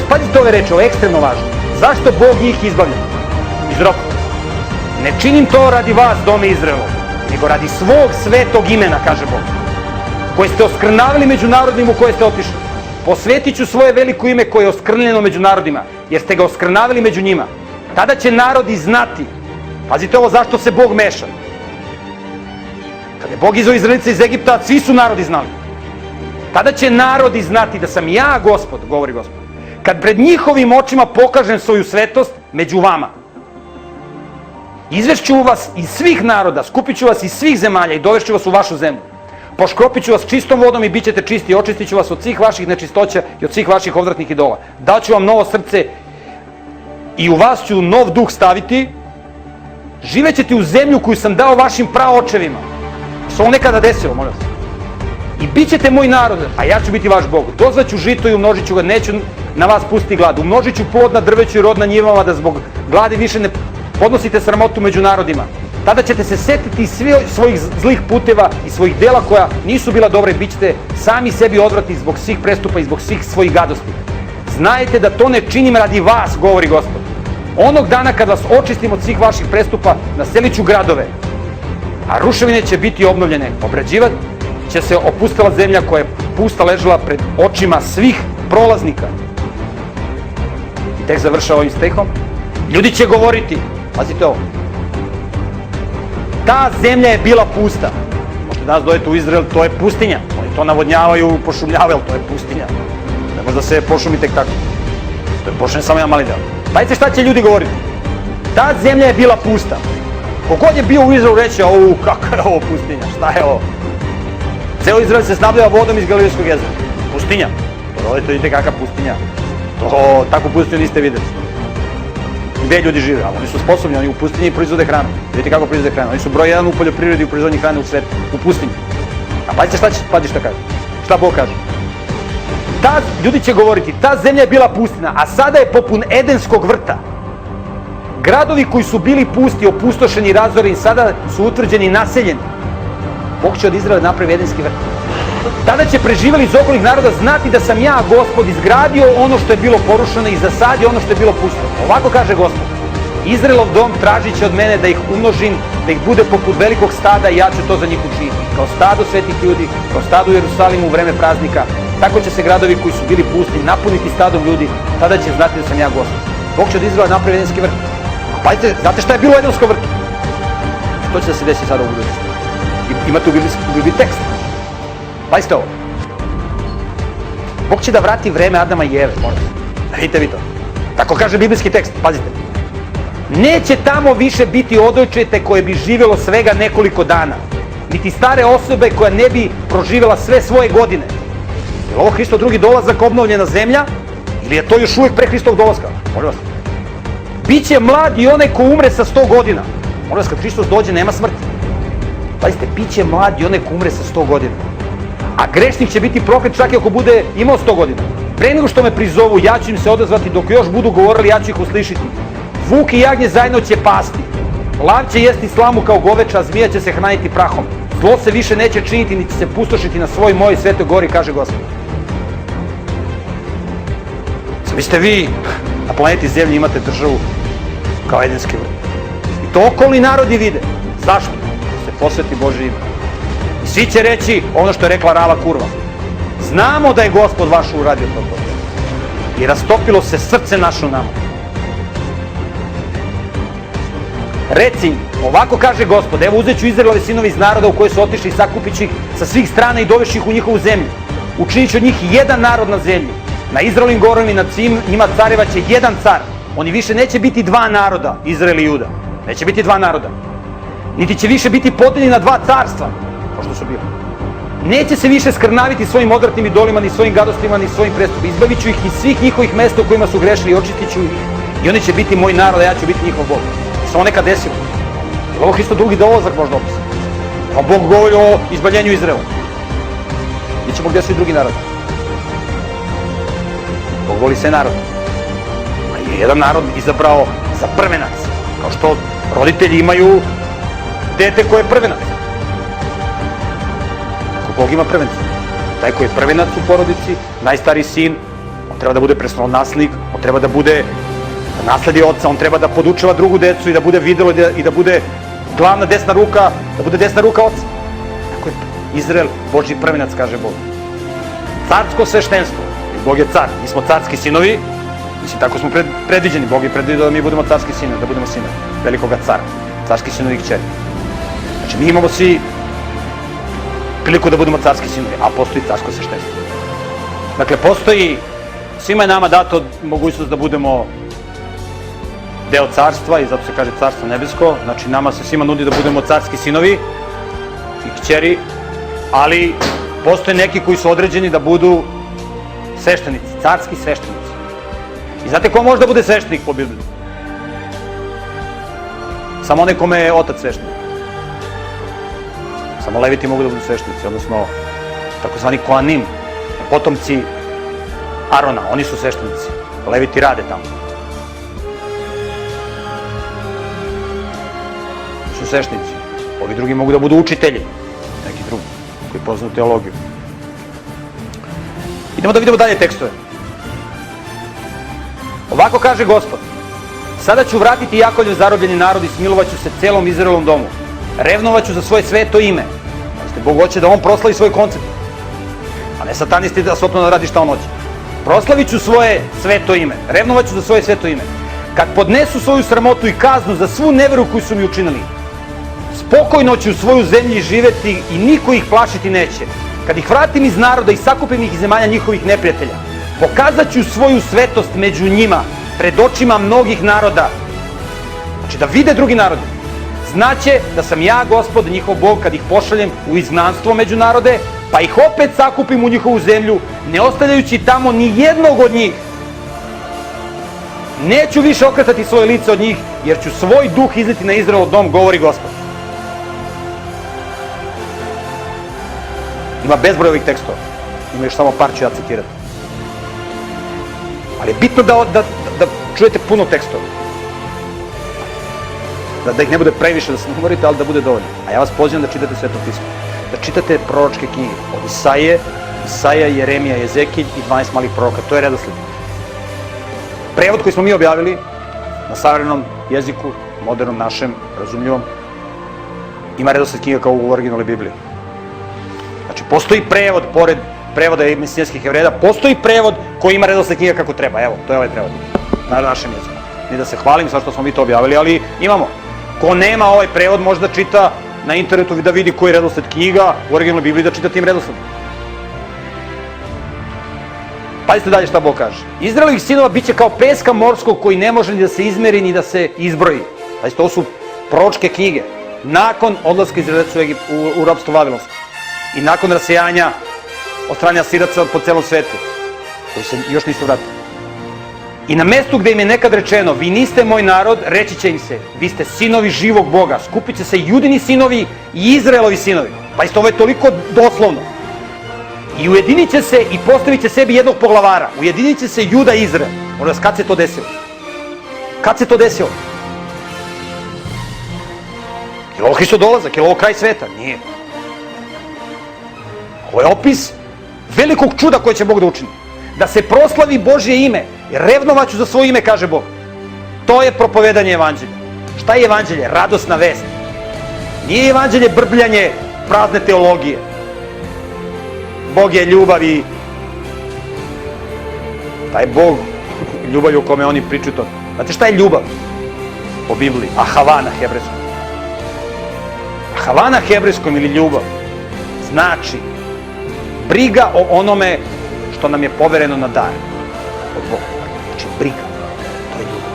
Pazite ove reči, ovo je ekstremno važno. Zašto Bog njih izbavlja iz ropstva? Ne činim to radi vas, dome Izraelov, nego radi svog svetog imena, kaže Bog, koje ste oskrnavili među narodima u koje ste otišli. Posvetit ću svoje veliko ime koje je oskrnjeno među narodima, jer ste ga oskrnavili među njima. Tada će narodi znati, pazite ovo zašto se Bog meša. Kada je Bog izveo Izraelice iz Egipta, svi su narodi znali. Tada će narodi znati da sam ja Gospod, govori Gospod, kad pred njihovim očima pokažem svoju svetost među vama. Izvešću vas iz svih naroda, skupit ću vas iz svih zemalja i dovešću vas u vašu zemlju. Poškropit ću vas čistom vodom i bit ćete čisti, očistit ću vas od svih vaših nečistoća i od svih vaših odvratnih idola. Daću vam novo srce i u vas ću nov duh staviti. Živećete u zemlju koju sam dao vašim praočevima. Se ovo nekada desilo, molim vas. I bit ćete moj narod, a ja ću biti vaš Bog. Dozvaću žito i umnožit ću ga, neću na vas pustiti glad. Umnožit ću plod na drveću i rod na njivama, da zbog gladi više ne podnosite sramotu među narodima. Tada ćete se setiti svojih zlih puteva i svojih dela koja nisu bila dobra i bit ćete sami sebi odvratni zbog svih prestupa i zbog svih svojih gadosti. Znajte da to ne činim radi vas, govori Gospod. Onog dana kad vas očistim od svih vaših prestupa, naselit ću gradove, a ruševine će biti obnovljene. Obrađivat će se opustela zemlja koja je pusta ležala pred očima svih prolaznika. I tek završava ovim stihom. Ljudi će govoriti, pazite ovo, ta zemlja je bila pusta. Možete danas dojete u Izrael, to je pustinja. Oni to navodnjavaju, pošumljavaju, ali to je pustinja. Ne može da se pošumi tek tako. To je pošumljen samo jedan mali deo. Pazite šta će ljudi govoriti. Ta zemlja je bila pusta. Kogod je bio u Izraelu reći, kako je ovo pustinja, šta je ovo? Ceo Izrael se snabdeva vodom iz Galilejskog jezera. Pustinja. To dojete, vidite kakva pustinja. To, takvu pustinju niste videli. Gde ljudi žive, ali oni su sposobni, oni u pustinji proizvode hranu. Vidite kako proizvode hranu. Oni su broj 1 u poljoprivredi i u proizvodnji hrane u svetu, u pustinji. A pazite šta kaže. Šta Bog kaže. Ljudi će govoriti, ta zemlja je bila pustina, a sada je popun Edenskog vrta. Gradovi koji su bili pusti, opustošeni i razoreni, sada su utvrđeni i naseljeni. Bog će od Izraela napravi Edenski vrt. Tada će preživeli iz okolnih naroda znati da sam ja, Gospod, izgradio ono što je bilo porušeno i zasadio ono što je bilo pusto. Ovako kaže Gospod. Izraelov dom tražit će od mene da ih umnožim, da ih bude poput velikog stada i ja ću to za njih učiniti. Kao stado svetih ljudi, kao stado u Jerusalimu u vreme praznika, tako će se gradovi koji su bili pusti napuniti stadom ljudi, tada će znati da sam ja Gospod. Bog će od Izraela napravi Edenski vrt. A pazite, znate šta je bilo u Edenskom vrtu? To će da se desi sada u budućnosti. Imate u Bibliji tekst. Pazite ovo. Bog će da vrati vreme Adama i Eve, molim. Vidite vi to. Tako kaže biblijski tekst, pazite. Neće tamo više biti odojčete koje bi živjelo svega nekoliko dana, niti stare osobe koja ne bi proživjela sve svoje godine. Je li ovo Hristov drugi dolazak, obnovljena zemlja, ili je to još uvijek pre Hristovog dolaska? Molim vas. Biće mlad i onaj ko umre sa 100 godina. Molim vas, kad Hristos dođe, nema smrti. Pazite, biće mlad i onaj ko umre sa 100 godina. A grešnik će biti proklet čak i ako bude imao 100 godina. Pre nego što me prizovu, ja ću im se odazvati, dok još budu govorili, ja ću ih uslišiti. Vuk i jagnje zajedno će pasti. Lav će jesti slamu kao goveča, a zmija će se hraniti prahom. Zlo se više neće činiti, niti se pustošiti na svoj mojoj svetoj gori, kaže Gospod. Zamislite vi, na planeti Zemlji imate državu kao Edenski vrt. I to okolni narodi vide. Zašto? Da se posveti Božje ime. I svi će reći ono što je rekla Rava Kurva. Znamo da je Gospod vaš uradio to. I rastopilo se srce naše u nama. Reci, ovako kaže Gospod, evo uzet ću Izraelove sinove iz naroda u koje su otišli i sakupit ću ih sa svih strana i dovešću ih u njihovu zemlju. Učinit ću od njih jedan narod na zemlji. Na Izraelovim gorama i nad svim njima careva će jedan car. Oni više neće biti dva naroda, Izrael i Juda. Neće biti dva naroda. Niti će više biti podeljeni na dva carstva, kao što su bili. Neće se više skrnaviti svojim odvratnim idolima, ni svojim gadostima, ni svojim prestupima. Izbavit ću ih iz svih njihovih mesta u kojima su grešili i očistit ću ih. I oni će biti moj narod, a ja ću biti njihov Bog. Se ovo nekad desilo. Je ovo Hristo drugi dolazak možda opis? A Bog govori o izbavljenju Izraela. Mi ćemo gdje su i drugi narod. Bog voli sve narod. A je jedan narod izabrao za prvenac. Kao što roditelji imaju dete koje je prvenac. Ako Bog ima prvenca. Taj koji je prvenac u porodici, najstariji sin, on treba da bude prestolonaslednik, on treba da bude Da nasledi oca, on treba da podučava drugu decu i da bude videlo i da bude glavna desna ruka, da bude desna ruka oca. Tako je Izrael, Božji prvenac, kaže Bog. Carsko sveštenstvo. Bog je car, mi smo carski sinovi, mislim, tako smo predviđeni. Bog je predvidio da mi budemo carski sinovi, da budemo sinovi velikoga cara, carski sinovi i kćeri. Znači, mi imamo svi priliku da budemo carski sinovi, a postoji carsko sveštenstvo. Dakle, postoji, svima je nama dato mogućnost da budemo deo carstva i zato se kaže carstvo nebesko. Znači, nama se svima nudi da budemo carski sinovi i kćeri, ali postoje neki koji su određeni da budu sveštenici, carski sveštenici. I znate ko može da bude sveštenik po Bibliji? Samo onaj kome je otac sveštenik. Samo leviti mogu da budu sveštenici, odnosno takozvani Koanim, potomci Arona, oni su sveštenici. Leviti rade tamo. Su sveštenici. Ovi drugi mogu da budu učitelji, neki drugi, koji poznaju teologiju. Idemo da vidimo dalje tekstove. Ovako kaže Gospod: sada ću vratiti Jakovljev zarobljeni narod i smilovaću se celom Izraelovom domu. Revnovaću za svoje sveto ime. Bog hoće da on proslavi svoj koncept, a ne satanisti da sopno radi šta on hoće. Proslavit ću svoje sveto ime, revnovaću za svoje sveto ime. Kad podnesu svoju sramotu i kaznu za svu neveru koju su mi učinili, spokojno će u svoju zemlji živeti i niko ih plašiti neće. Kad ih vratim iz naroda i sakupim ih iz zemalja njihovih neprijatelja, pokazat ću svoju svetost među njima, pred očima mnogih naroda. Znači da vide drugi narodi. Znaće da sam ja, Gospod, njihov Bog, kad ih pošaljem u izgnanstvo među narode, pa ih opet sakupim u njihovu zemlju, ne ostavljajući tamo ni jednog od njih. Neću više okretati svoje lice od njih, jer ću svoj duh izliti na Izraelov dom, govori Gospod. Ima bezbroj ovih tekstova. Ima još samo par ću ja citirati. Ali je bitno da čujete puno tekstova. Da ih ne bude previše, da se ne umorite, ali da bude dovoljno. A ja vas pozivam da čitate Sveto pismo. Da čitate proročke knjige. Od Isaija, Jeremija, Jezekilj i 12 malih proroka. To je redosled. Prevod koji smo mi objavili na savremenom jeziku, modernom, našem, razumljivom, ima redosled knjiga kao u originalnoj Bibliji. Znači, postoji prevod, pored prevoda mesijanskih Jevreda, postoji prevod koji ima redosled knjiga kako treba. Evo, to je ovaj prevod na našem jeziku. Ni da se hvalim sa što smo mi to objavili, ali imamo. Ko nema ovaj prevod može da čita na internetu da vidi koji je redosled knjiga u originalnoj Bibliji, da čita tim redosledom. Pazite dalje šta Bog kaže. Izraelovih sinova biće kao peska morskog koji ne može ni da se izmeri ni da se izbroji. Pazite, ovo su proročke knjige. Nakon odlaska Izraelaca u ropstvo Vavilonsko i nakon rasejanja od strane Asiraca po celom svetu, koji se još nisu vratili. I na mestu gde im je nekad rečeno, vi niste moj narod, reći će im se, vi ste sinovi živog Boga, skupit će se Judini sinovi i Izraelovi sinovi. Pa isto ovo je toliko doslovno. I ujedinit će se i postavit će sebi jednog poglavara. Ujedinit će se Juda i Izrael. Molim vas, kad se to desilo? Kad se to desilo? Je li ovo Hristov dolazak? Je li ovo kraj sveta? Nije. Ovo je opis velikog čuda koje će Bog da učini. Da se proslavi Božje ime. Revnovaću za svoje ime, kaže Bog. To je propovedanje evanđelja. Šta je evanđelje? Radosna vest. Nije evanđelje brbljanje prazne teologije. Bog je ljubav i taj Bog ljubav o kome oni pričaju to. Znate šta je ljubav po Bibliji? Ahava na hebrejskom. Ahava na hebrejskom ili ljubav znači briga o onome što nam je povereno na dar od Boga. Znači briga. To je ljubav.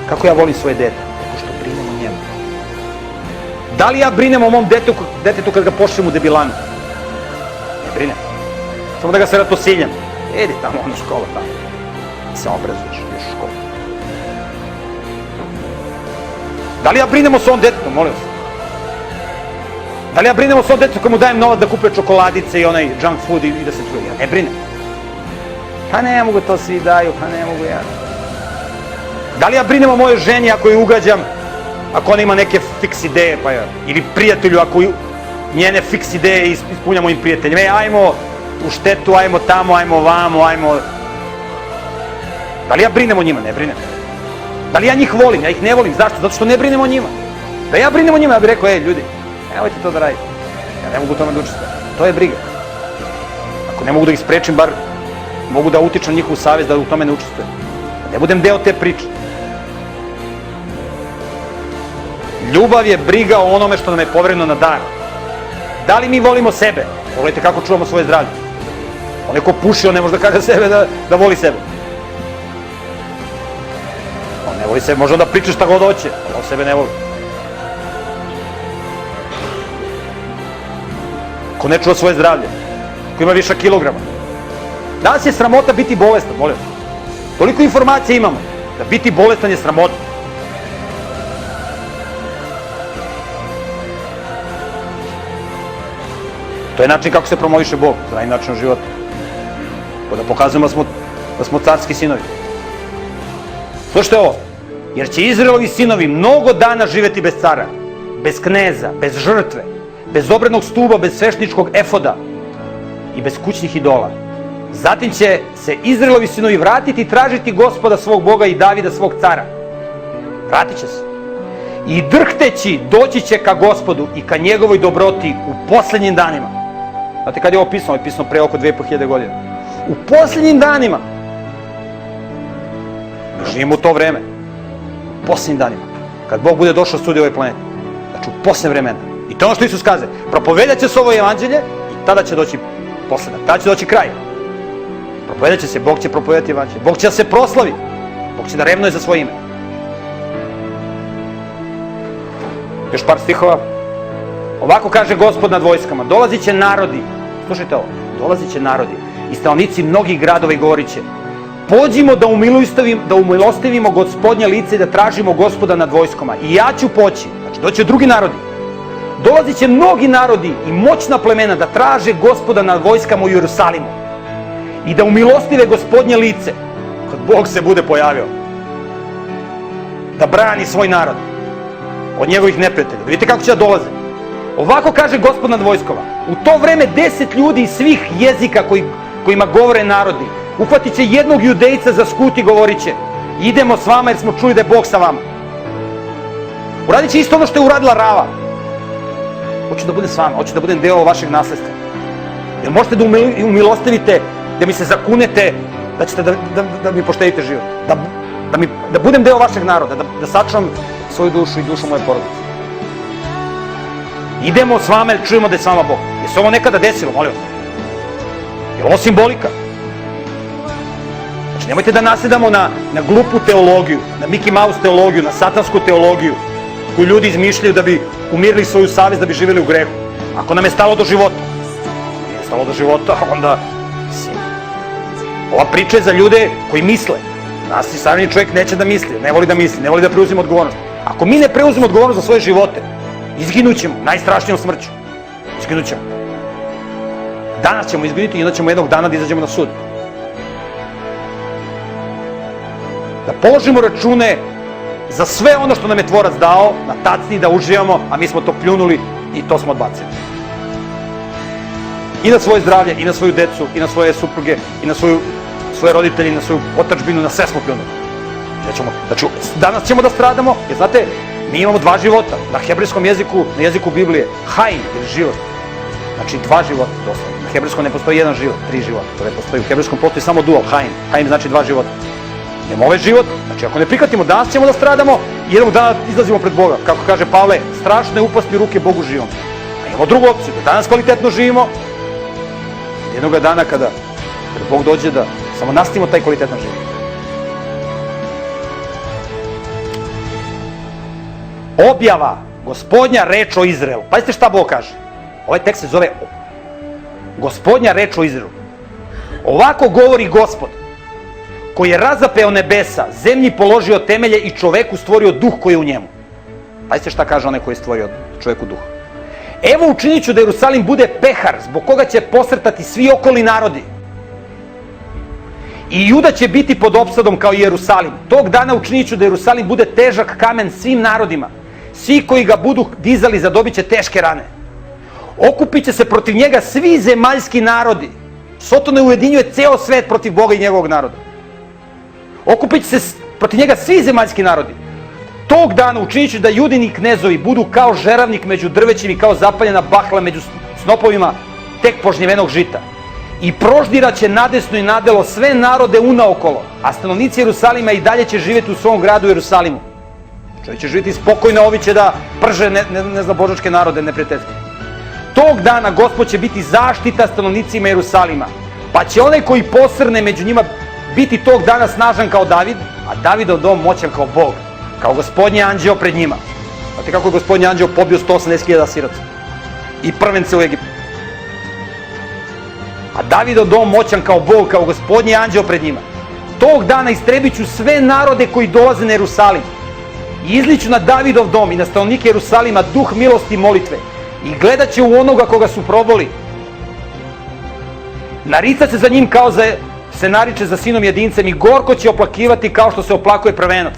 Kako ja volim svoje dete? Tako što brinem o njemu. Da li ja brinem o mom detetu kad ga pošljem u debilanu? Ne brinem. Samo da ga se ratosiljam. Idi tamo u školu, tamo. Se obrazuješ, ideš u školu. Da li ja brinem o svom detetu, molim vas? Da li ja brinem o svom detetu kad mu dajem novac da kupuje čokoladice i onaj junk food i da se čuje? Ja ne brinem. Pa ne mogu, to svi daju, pa ne mogu ja. Da li ja brinem o mojoj ženi ako je ugađam, ako ona ima neke fiks ideje, pa ja, ili prijatelju ako njene fiks ideje ispunjam mojim prijateljima. Ajmo u štetu, ajmo tamo, ajmo vamo, ajmo... Da li ja brinem o njima? Ne brinem. Da li ja njih volim? Ja ih ne volim. Zašto? Zato što ne brinem o njima. Da ja brinem o njima, ja bih rekao, ljudi, nemojte to da radite. Ja ne mogu tome da učestvujem. To je briga. Ako ne mogu da ih sprečim, bar mogu da utičem na njihov savez da u tome ne učestvujem. Da ne budem deo te priče. Ljubav je briga o onome što nam je povereno na dar. Da li mi volimo sebe? Pogledajte kako čuvamo svoje zdravlje. Onaj ko puši, on ne može da kaže sebe da voli sebe. On ne voli sebe, može da priča šta god hoće, ali on sebe ne voli. Ko ne čuva svoje zdravlje, ko ima viša kilograma. Danas je sramota biti bolestan, molim. Toliko informacija imamo, da biti bolestan je sramota. To je način kako se promoviše Bog, zdravim načinom života. Da pokazujemo da smo carski sinovi. Slušajte ovo, jer će Izraelovi sinovi mnogo dana živeti bez cara, bez kneza, bez žrtve, bez obrednog stuba, bez svešničkog efoda i bez kućnih idola. Zatim će se Izraelovi sinovi vratiti i tražiti Gospoda svog Boga i Davida svog cara. Vratit će se. I drhteći doći će ka Gospodu i ka njegovoj dobroti u poslednjim danima. Znate kad je ovo pisano? Ovo je pisano pre oko 2500 godina. U poslednjim danima. Mi živimo u to vreme. U poslednjim danima. Kad Bog bude došao sudi ovoj planeti. Znači u posljednje vremena. I to je ono što Isus kaže. Propovedat će se ovo evanđelje i tada će doći posledak. Tada će doći kraj. Propovedat će se, Bog će propovedati evanđelje. Bog će da se proslavi. Bog će da revnuje za svoje ime. Još par stihova. Ovako kaže Gospod nad vojskama. Dolazit će narodi. Slušajte ovo. Dolazit će narodi. I stanovnici mnogih gradova i govorit će: pođimo da umilostivimo Gospodnje lice i da tražimo Gospoda nad vojskama. I ja ću poći. Znači doći drugi narodi. Dolazit će mnogi narodi i moćna plemena da traže Gospoda nad vojskama u Jerusalimu. I da umilostive Gospodnje lice kad Bog se bude pojavio. Da brani svoj narod od njegovih neprijatelja. Da vidite kako će da dolaze. Ovako kaže Gospod nad vojskova. U to vreme 10 ljudi iz svih jezika kojima govore narodi uhvatit će jednog judejca za skut i govorit će: idemo s vama jer smo čuli da je Bog sa vama. Uradit će isto ono što je uradila Rava. Hoću da budem s vama, hoću da budem deo vašeg nasledstva. Jer možete da umilostivite, da mi se zakunete, da ćete da mi poštedite život. Da budem deo vašeg naroda, da sačuvam svoju dušu i dušu moje porodice. Idemo s vama jer čujemo da je s vama Bog. Je se ovo nekada desilo, molim vas? Je ovo simbolika? Znači, nemojte da nasedamo na glupu teologiju, na Mickey Mouse teologiju, na satansku teologiju, koju ljudi izmišljaju da bi umirili svoju savest, da bi živjeli u grehu. Ako nam je stalo do života, nije stalo do života, onda... Ova priča je za ljude koji misle. Nas i savremeni čovjek neće da misli, ne voli da preuzima odgovornost. Ako mi ne preuzimo odgovornost za svoje živote, izginut ćemo najstrašnijom smrću. Izginut ćemo. Danas ćemo izginuti i onda ćemo jednog dana da izađemo na sud. Da položimo račune za sve ono što nam je Tvorac dao, na tacni da uživamo, a mi smo to pljunuli i to smo odbacili. I na svoje zdravlje, i na svoju decu, i na svoje supruge, i na svoje roditelje, i na svoju otadžbinu, na sve smo pljunuli. Znači, danas ćemo da stradamo, jer znate, mi imamo dva života. Na hebrejskom jeziku, na jeziku Biblije, hajn je život. Znači, dva života, doslovno. Na hebrejskom ne postoji jedan život, tri života. To ne postoji. U hebrejskom postoji samo dual, hajn. Hajn znači dva života. Idemo ovaj život, znači ako ne prihvatimo, danas ćemo da stradamo i jednog dana izlazimo pred Boga. Kako kaže Pavle, strašno je upasti u ruke Bogu živom. A imamo drugu opciju, da danas kvalitetno živimo, jednog dana kada Bog dođe da samo nastavimo taj kvalitetan život. Objava, Gospodnja reč o Izraelu. Pazite šta Bog kaže. Ovaj tekst se zove Gospodnja reč o Izraelu. Ovako govori Gospod, koji je razapeo nebesa, zemlji položio temelje i čoveku stvorio duh koji je u njemu. Pazite šta kaže onaj koji je stvorio čoveku duh. Evo učinit ću da Jerusalim bude pehar, zbog koga će posrtati svi okolni narodi. I Juda će biti pod opsadom kao i Jerusalim. Tog dana učinit ću da Jerusalim bude težak kamen svim narodima. Svi koji ga budu dizali zadobit će teške rane. Okupit će se protiv njega svi zemaljski narodi. Sotone ujedinjuje ceo svet protiv Boga i njegovog naroda. Okupit će se protiv njega svi zemaljski narodi. Tog dana učinit ću da judini knezovi budu kao žeravnik među drvećem i kao zapaljena bakla među snopovima tek požnjevenog žita. I proždirat će nadesno i nadelo sve narode unaokolo, a stanovnici Jerusalima i dalje će živjeti u svom gradu Jerusalimu. Čovjek će živjeti spokojno, ovi će da prže božačke narode neprijateljske. Tog dana Gospod će biti zaštita stanovnicima Jerusalima, pa će onaj koji posrne među njima biti tog dana snažan kao David, a Davidov dom moćan kao Bog, kao Gospodnji anđeo pred njima. Znate kako je Gospodnji anđeo pobio 180.000 siraca i prvence u Egiptu. A Davidov dom moćan kao Bog, kao Gospodnji anđeo pred njima. Tog dana istrebit ću sve narode koji dolaze na Jerusalim i izliću na Davidov dom i na stanovnike Jerusalima duh milosti i molitve i gledat će u onoga koga su proboli. Naricat se za njim kao se nariče za sinom jedincem i gorko će oplakivati kao što se oplakuje prvenac.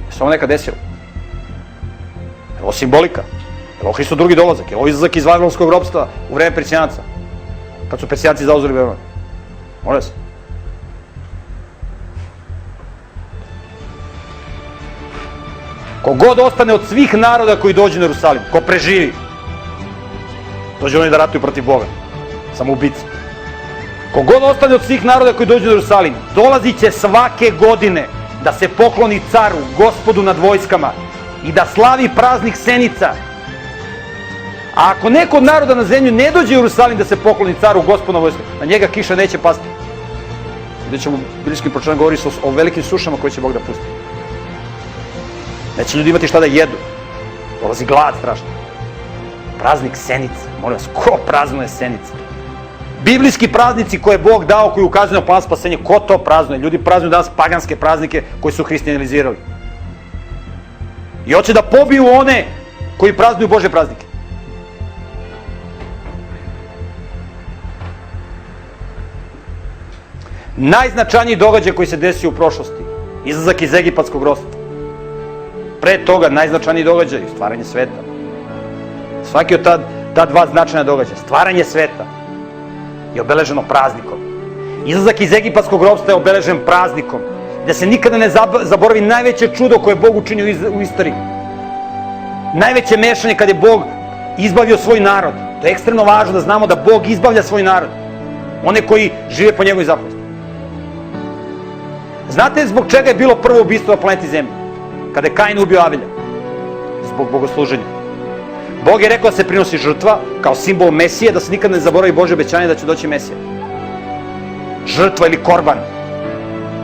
Je se ovo nekad desilo? Je ovo simbolika? Je ovo Hristov drugi dolazak? Je ovo izlazak iz vavilonskog ropstva u vreme Persijanaca? Kad su Persijanci zauzeli Vavilon? Molim se. Kogod ostane od svih naroda koji dođu na Jerusalim, ko preživi, dođu oni da ratuju protiv Boga, samoubici. Kogod ostane od svih naroda koji dođu na Jerusalim, dolazit će svake godine da se pokloni caru, Gospodu nad vojskama i da slavi praznik Senica. A ako neko od naroda na zemlju ne dođe u Jerusalim da se pokloni caru, Gospodu nad vojskama, na njega kiša neće pasti. Gde ćemo u biblijskim pročinama govoriti o velikim sušama koje će Bog da pusti. Neće ljudi imati šta da jedu. Dolazi glad strašno. Praznik Senice. Molim vas, ko praznuje Senice? Biblijski praznici koje je Bog dao, koji ukazuju na plan spasenja, ko to praznuje? Ljudi praznuju danas paganske praznike koji su hristijanizirali. I hoće da pobiju one koji praznuju Božje praznike. Najznačajniji događaj koji se desio u prošlosti, izlazak iz egipatskog ropstva. Pre toga najznačajniji događaj, stvaranje sveta. Svaki od ta dva značajna događaja, stvaranje sveta, je obeleženo praznikom. Izlazak iz egipatskog ropstva je obeležen praznikom, da se nikada ne zaboravi najveće čudo koje je Bog učinio u istoriji. Najveće mešanje kad je Bog izbavio svoj narod. To je ekstremno važno da znamo da Bog izbavlja svoj narod. One koji žive po njegovoj zapovesti. Znate zbog čega je bilo prvo ubistvo na planeti Zemlji? Kada je Kain ubio Avelja? Zbog bogosluženja. Bog je rekao da se prinosi žrtva kao simbol Mesije, da se nikad ne zaboravi Božje obećanje da će doći Mesija. Žrtva ili korban.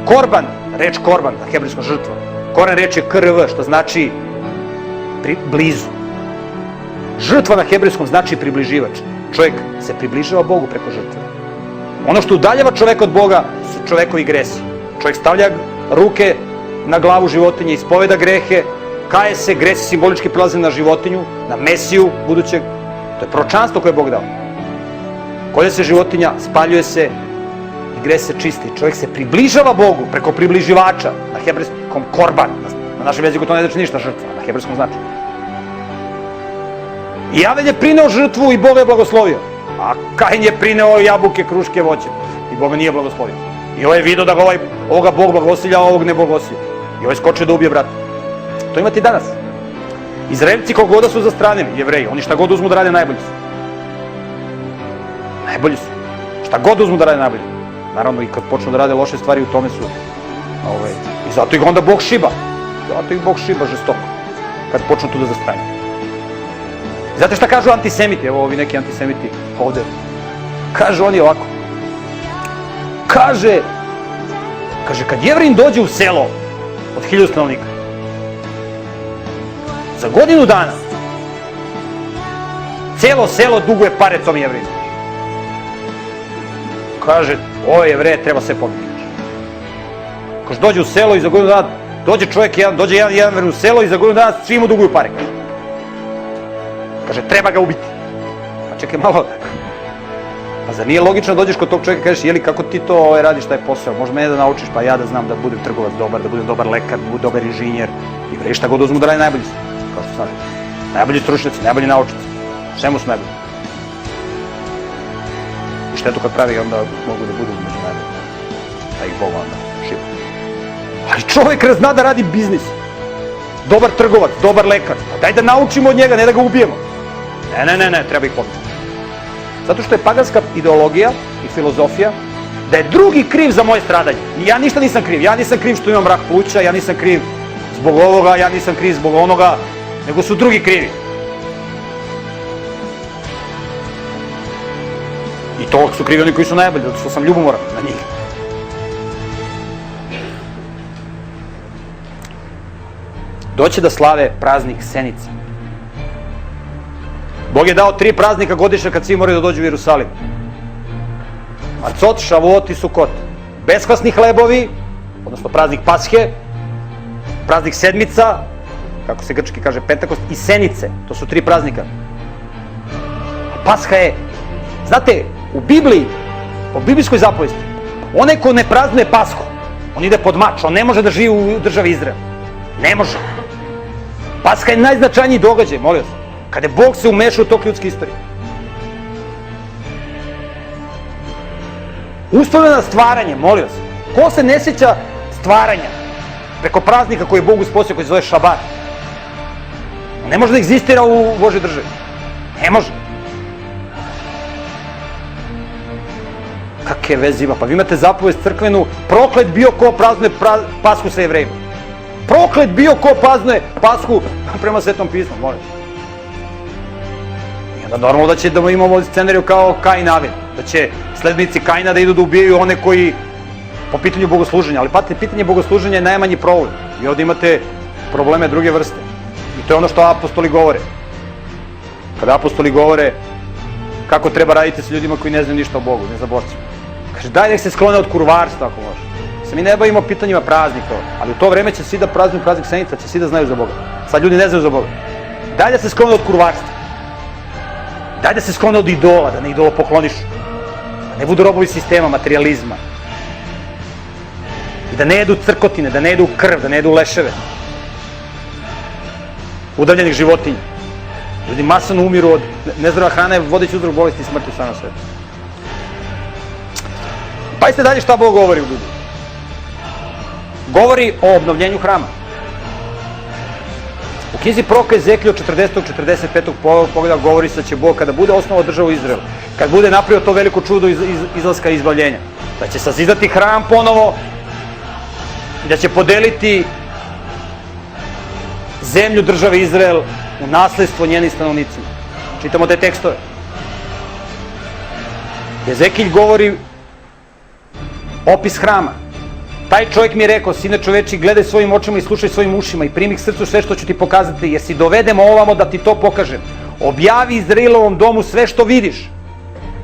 Korban, reč korban, na hebrejskom žrtva. Koren reč je krv, što znači blizu. Žrtva na hebrejskom znači približivač. Čovjek se približava Bogu preko žrtve. Ono što udaljava čoveka od Boga su čovekovi gresi. Čovjek stavlja ruke na glavu životinje, ispoveda grehe, kaje se, gresi simbolički prilaze na životinju, na Mesiju budućeg. To je proročanstvo koje je Bog dao. Kolje se životinja, spaljuje se i gresi se čisti. Čovjek se približava Bogu preko približivača, na hebrejskom korban. Na našem jeziku to ne znači ništa žrtva, na hebrejskom znači. I Avel je prineo žrtvu i Bog je blagoslovio. A Kain je prineo jabuke, kruške, voće i Boga nije blagoslovio. I ovaj je vidio da ga ovoga Bog blagosilja, a ovog ne blagosilja. I ovaj skočio da ubije brata. To imate i danas. Izraelci kogoda su zastranili, Jevreji, oni šta god uzmu da rade najbolji su. Najbolji su. Šta god uzmu da rade najbolji. Naravno i kad počnu da rade loše stvari, u tome su. I zato ih onda Bog šiba. Zato ih Bog šiba žestoko. Kad počnu tu da zastranju. Znate šta kažu antisemiti? Evo ovi neki antisemiti ovde. Kažu oni ovako. Kaže, kad Jevrin dođe u selo od 1000 stanovnika, za godinu dana celo selo duguje pare tom Jevrinu. Kaže, ovo Jevreje treba sve pobiti. Kaže, dođe u selo i za godinu dana, dođe jedan Jevrin u selo i za godinu dana svi mu duguju pare. Kaže, treba ga ubiti. Pa čekaj malo, pa zar nije logično da dođeš kod tog čovjeka i kažeš, jeli kako ti to radiš taj posao, možda mene da naučiš, pa ja da znam da budem trgovac dobar, da budem dobar lekar, da budem dobar inženjer, i Jevreji šta god uzmu da radi najbolji su, kao što sam. Najbolji stručnjaci, najbolji naučnici, svemu su najbolji. I štetu kad pravi, onda mogu da budu među najbolji, da ih Bog onda šiba. Ali čovek zna da radi biznis. Dobar trgovac, dobar lekar. Daj da naučimo od njega, ne da ga ubijemo. Ne, treba ih pobiti. Zato što je paganska ideologija i filozofija da je drugi kriv za moje stradanje. Ja ništa nisam kriv. Ja nisam kriv što imam rak pluća, ja nisam kriv zbog ovoga, ja nisam kriv zbog onoga, nego su drugi krivi. I to su krivi oni koji su najbolji, zato što sam ljubomoran na njih. Doće da slave praznik Senice. Bog je dao 3 praznika godišnja kad svi moraju da dođu u Jerusalim. Marcot, Šavuot i Sukot. Beskvasni hlebovi, odnosno praznik Pashe, praznik Sedmica, kako se grčki kaže Pentakost, i Senice. To su 3 praznika. Pasha je, znate, u Bibliji, po biblijskoj zapovesti, onaj ko ne praznuje Pashu, on ide pod mač, on ne može da živi u državi Izrael. Ne može. Pasha je najznačajniji događaj, molim vas, kada je Bog se umešao u tok ljudske istorije. Uspomena stvaranje, molim vas. Ko se ne sjeća stvaranja preko praznika koji je Bog uspostavio, koji se zove Šabat? Ne može da egzistira u Božoj državi. Ne može. Kakve veze ima? Pa vi imate zapovest crkvenu, proklet bio ko praznuje Pashu sa Jevrejima. Proklet bio ko praznuje Pashu prema Svetom pismu, molim. I onda normalno da će da imamo scenariju kao Kain i Avil, da će sledbenici Kaina da idu da ubijaju one koji po pitanju bogosluženja, ali pitanje bogosluženja je najmanji problem. Vi ovdje imate probleme druge vrste. I to je ono što apostoli govore. Kada apostoli govore kako treba raditi sa ljudima koji ne znaju ništa o Bogu, ne za borcima. Kaže, daj nek se sklone od kurvarstva ako može. Se mi ne bavimo pitanjima praznika, ali u to vreme će svi da praznuju praznik Senica, će svi da znaju za Boga. Sad ljudi ne znaju za Boga. Daj da se sklone od kurvarstva. Daj da se sklone od idola, da ne idolo poklonišu. Da ne budu robovi sistema, materializma. I da ne jedu crkotine, da ne jedu krv, da ne jedu leševe. Udavljenih životinja. Ljudi masano umiru od nezdrava hrana je vodeći uzrok bolesti i smrti u samom svetu. Pazite dalje šta Bog govori u Bibliji. Govori o obnovljenju hrama. U knjizi proroka Ezekija 40. 45. pogleda govori se da će Bog kada bude osnovao državu u Izraelu, kad bude napravio to veliko čudo izlaska i izbavljenja, da će sazidati hram ponovo i da će podeliti zemlju države Izrael u nasledstvo njenim stanovnicima. Čitamo te tekstove. Ezekij govori opis hrama. Taj čovjek mi je rekao, sine čoveči, gledaj svojim očima i slušaj svojim ušima i primi k srcu sve što ću ti pokazati, jer si dovedemo ovamo da ti to pokažem. Objavi Izraelovom domu sve što vidiš.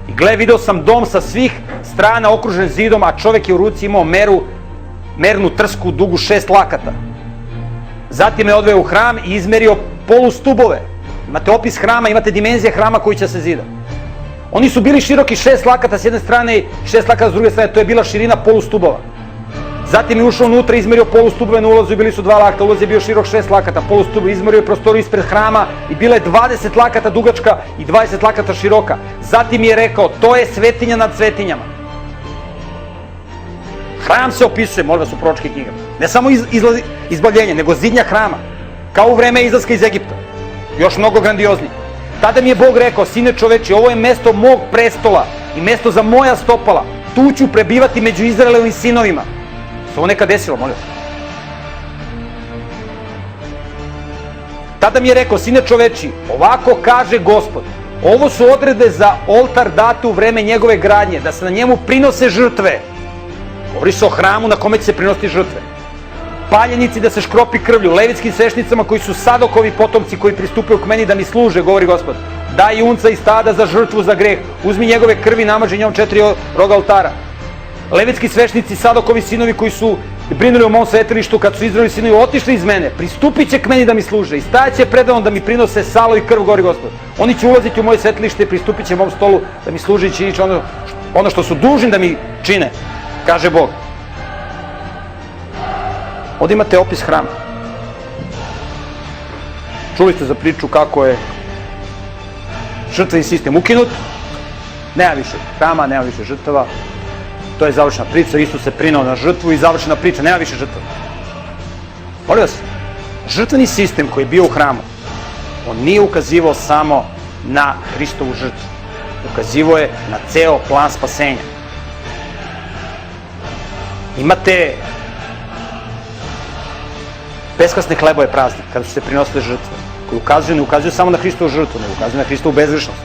I gle, video sam dom sa svih strana okružen zidom, a čovjek je u ruci imao mernu trsku dugu 6 lakata. Zatim je odveo u hram i izmerio polustubove. Imate opis hrama, imate dimenzije hrama koji će se zida. Oni su bili široki 6 lakata s jedne strane i 6 lakata s druge strane, to je bila širina polustubova. Zatim je ušao unutra, izmerio polustubove na ulazu i bili su 2 lakata, ulaz je bio širok 6 lakata, polustubove, izmerio je prostoru ispred hrama i bila je 20 lakata dugačka i 20 lakata široka. Zatim je rekao, to je svetinja nad svetinjama. Hram se opisuje, molim vas, u proročkim knjigama. Ne samo izbavljenje, nego zidnja hrama, kao u vreme izlaska iz Egipta. Još mnogo grandioznije. Tada mi je Bog rekao, sine čoveči, ovo je mesto mog prestola i mesto za moja stopala. Tu ću prebivati među Izraelovim sinovima. Se ovo nekad desilo, molim vas. Tada mi je rekao, sine čoveči, ovako kaže Gospod, ovo su odredbe za oltar date u vreme njegove gradnje, da se na njemu prinose žrtve. Govori se o hramu na kome će se prinositi žrtve. Paljenici da se škropi krvlju, levitskim svešnicama koji su Sadokovi potomci koji pristupaju k meni da mi služe, govori Gospod. Daj junca i stada za žrtvu za greh, uzmi njegove krvi, namaži njom 4 roga oltara. Levitski svešnici, Sadokovi sinovi koji su brinuli o mom svetilištu, kad su Izraelovi sinovi otišli iz mene, pristupit će k meni da mi služe i stajaće predavom da mi prinose salo i krv, govori Gospod. Oni će ulaziti u moje svetilište i pristupit će mom stolu da mi služe i činiće ono što su dužni da mi čine, kaže Bog. Ovdje imate opis hrama. Čuli ste za priču kako je žrtveni sistem ukinut, nema više hrama, nema više žrtava. To je završena priča, Isus se prinao na žrtvu i završena priča, nema više žrtva. Molim vas, žrtveni sistem koji je bio u hramu, on nije ukazivao samo na Hristovu žrtvu. Ukazivao je na ceo plan spasenja. Imate beskrsne hlebove praznik, kada su se prinosile žrtve, koji ne ukazuju samo na Hristovu žrtvu, ne ukazuju na Hristovu bezgrešnost.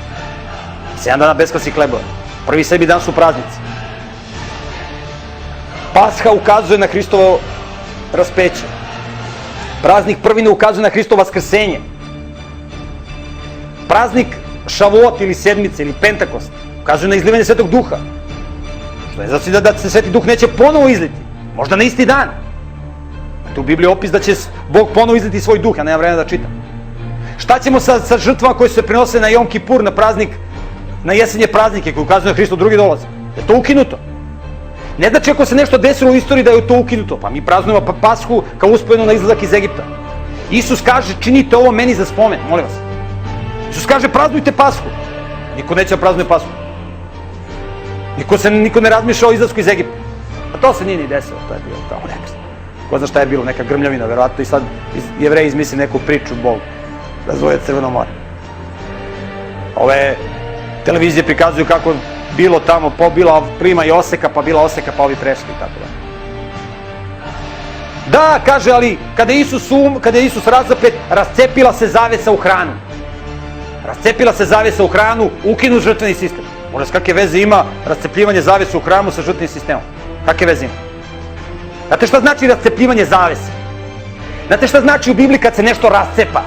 7 dana beskrsnih hlebova. Prvi 7. dan su praznici. Pasha ukazuje na Hristovo raspeće. Praznik prvine ukazuje na Hristovo vaskrsenje. Praznik Šavuot ili sedmice ili Pentakost ukazuje na izlivanje Svetog Duha. Što ne znači da se Sveti Duh neće ponovo izliti. Možda na isti dan. Tu u Bibliji je opis da će Bog ponovo izliti svoj duh, ja nemam vremena da čitam. Šta ćemo sa žrtvama koje su se prenose na Jom Kipur, na praznik, na jesenje praznike koji ukazuju na Hristov drugi dolazak? Je to ukinuto? Ne znači ako se nešto desilo u istoriji da je to ukinuto. Pa mi praznujemo Pashu kao uspomenu na izlazak iz Egipta. Isus kaže, činite ovo meni za spomen, molim vas. Isus kaže, praznujte Pashu. Niko neće da praznuje Pashu. Niko ne razmišlja o izlasku iz Egipta. A to se nije ni desilo, to je bilo tamo neka. Ko zna šta je bilo, neka grmljavina, verovatno i sad Jevreji izmisli neku priču, Bog razvoje Crveno more. Ove televizije prikazuju kako bilo tamo, bila prima i oseka, pa bila oseka, pa ovi prešli i tako da. Da, kaže, ali kada je Isus razapet, rascepila se zavesa u hranu. Rascepila se zavesa u hranu, ukinu žrtveni sistem. Možda s kakve veze ima rascepljivanje zavesa u hramu sa žrtvenim sistemom? Kakve veze ima? Znate šta znači rascepljivanje zavese? Znate šta znači u Bibliji kad se nešto rascepa?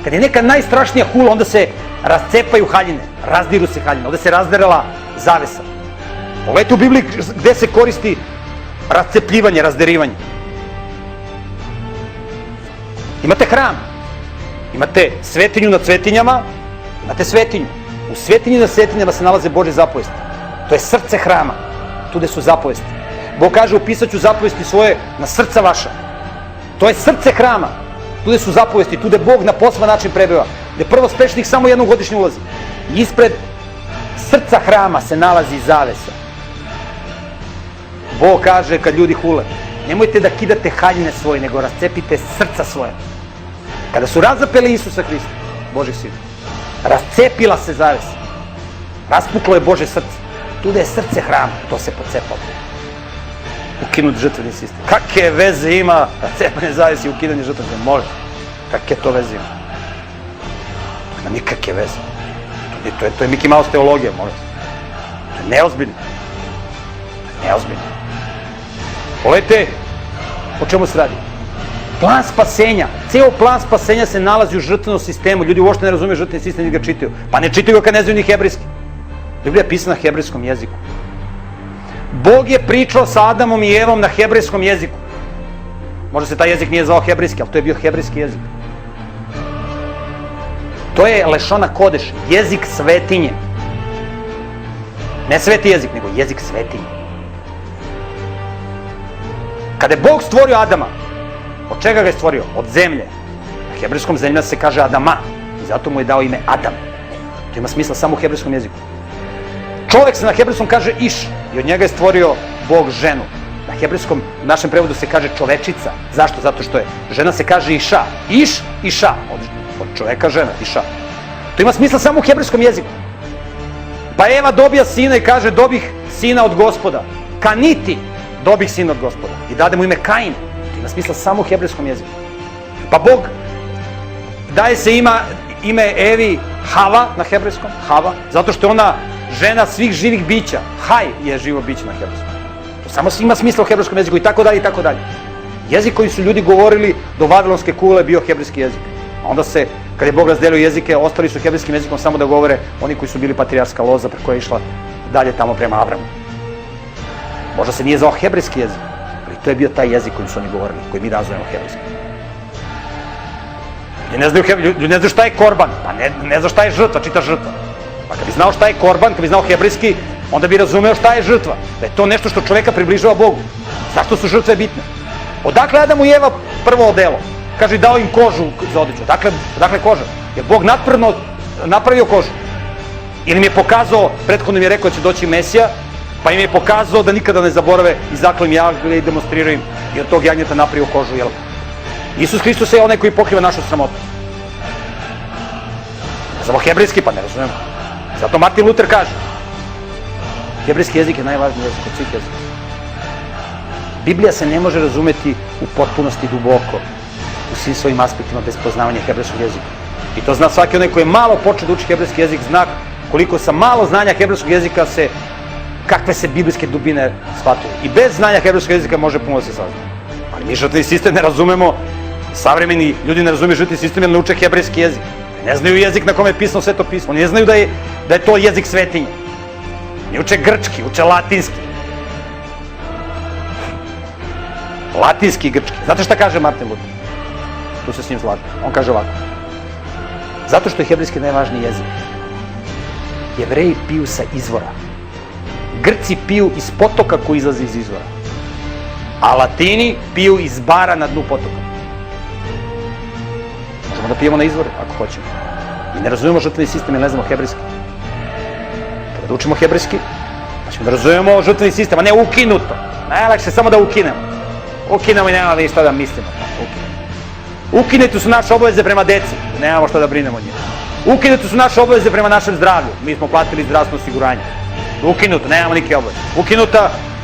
Kad je neka najstrašnija hula, onda se rascepaju haljine, razdiru se haljine, onda se razderala zavesa. Pogledajte u Bibliji gde se koristi rascepljivanje, razderivanje. Imate hram, imate svetinju nad svetinjama, imate svetinju. U svetinji nad svetinjama se nalaze Božje zapovesti. To je srce hrama, tu gde su zapovesti. Bog kaže, upisat ću zapovesti svoje na srca vaša. To je srce hrama, tu gde su zapovesti, tu gde Bog na poseban način prebiva, gde prvospešnjak samo jednom godišnje ulazi. Ispred srca hrama se nalazi zavesa. Bog kaže kad ljudi hule, nemojte da kidate haljine svoje, nego rascepite srca svoje. Kada su razapeli Isusa Hrista, Božih sina, rascepila se zavesa. Raspuklo je Božje srce. Tu gde je srce hrama, to se pocepalo. Ukinut žrtveni sistem. Kakve veze ima rascepanje zavese i ukidanje žrtvene? Molim. Kakve to veze ima? To ima nikakve veze. To je Mickey Mouse teologija, molim. To je neozbiljno. To je neozbiljno. Pogledajte o čemu se radi. Plan spasenja. Ceo plan spasenja se nalazi u žrtvenom sistemu. Ljudi uopšte ne razumiju žrtveni sistem, ni ga čitaju. Pa ne čitaju ga kad ne znaju ni hebrejski. Biblija je pisana na hebrejskom jeziku. Bog je pričao sa Adamom i Evom na hebrejskom jeziku. Možda se taj jezik nije zvao hebrejski, ali to je bio hebrejski jezik. To je lešona kodeš, jezik svetinje. Ne sveti jezik, nego jezik svetinje. Kada je Bog stvorio Adama, od čega ga je stvorio? Od zemlje. Na hebrejskom zemlja se kaže Adama i zato mu je dao ime Adam. To ima smisla samo u hebrejskom jeziku. Čovek se na hebrejskom kaže Iš i od njega je stvorio Bog ženu. Na hebrejskom, u našem prevodu se kaže čovečica. Zašto? Zato što je žena se kaže Iša. Iš, Iša. Od čoveka žena, Iša. To ima smisla samo u hebrejskom jeziku. Pa Eva dobija sina i kaže dobih sina od Gospoda. Kaniti, dobih sina od Gospoda. I dade mu ime Kain. To ima smisla samo u hebrejskom jeziku. Pa Bog daje se ime Evi Hava na hebrejskom. Hava. Zato što je ona žena svih živih bića. Haj je živo biće na hebrejskom. To samo ima smisla u hebrejskom jeziku i tako dalje i tako dalje. Jezik koji su ljudi govorili do Vavilonske kule bio hebrejski jezik. A onda se, kad je Bog razdelio jezike, ostali su hebrejskim jezikom samo da govore oni koji su bili patrijarska loza preko koja je išla dalje tamo prema Avramu. Možda se nije zvao hebrejski jezik, ali to je bio taj jezik kojim su oni govorili, koji mi razumemo hebrejski. Ljudi ne znaju šta je korban, pa ne znaju šta je žrtva, čita žrtva. Pa kad bi znao šta je korban, kad bi znao hebrejski, onda bi razumeo šta je žrtva. Da je to nešto što čoveka približava Bogu. Zašto su žrtve bitne? Odakle Adamu i Eva prvo odelo? Kaže, dao im kožu za odeću. Odakle koža? Jer Bog nadprno napravio kožu. Ili mi je pokazao, prethodno mi je rekao da će doći Mesija, Pa im je pokazao da nikada ne zaborave i zaklao im jagnje i demonstrirao im i od tog jagnjeta napravio kožu jelka. Isus Hristos je onaj koji pokriva našu sramotu. Ne znamo hebrejski, pa ne razumemo. Zato Martin Luther kaže, hebrejski jezik je najvažniji jezik od svih jezika. Biblija se ne može razumeti u potpunosti duboko, u svim svojim aspektima bez poznavanja hebrejskog jezika. I to zna svaki onaj koji je malo počeo da uči hebrejski jezik, zna koliko sa malo znanja hebrejskog jezika kakve se biblijske dubine shvataju. I bez znanja hebrejskog jezika može puno da se sazna. Ali mi žrtveni sistem ne razumemo, savremeni ljudi ne razumeju žrtveni sistem jer ne uče hebrejski jezik. Ne znaju jezik na kome je pisano Sveto pismo, oni ne znaju da je to jezik svetinje. Oni uče grčki, uče latinski. Latinski i grčki. Znate šta kaže Martin Luther? Tu se s njim slažem. On kaže ovako. Zato što je hebrejski najvažniji jezik. Jevreji piju sa izvora. Grci piju iz potoka koji izlazi iz izvora. A Latini piju iz bara na dnu potoka. Možemo da pijemo na izvore, ako hoćemo. Mi ne razumemo žrtveni sistem jer ne znamo hebrejski. Treba da učimo hebrejski, pa ćemo da razumemo žrtveni sistem, a ne ukinuto. Najlakše samo da ukinemo. Ukinemo i nemamo ništa da mislimo. Ukinete su naše obaveze prema deci, nemamo šta da brinemo o njima. Ukinute su naše obaveze prema našem zdravlju, mi smo platili zdravstveno osiguranje. Ukinuto, nemamo neke obaveze.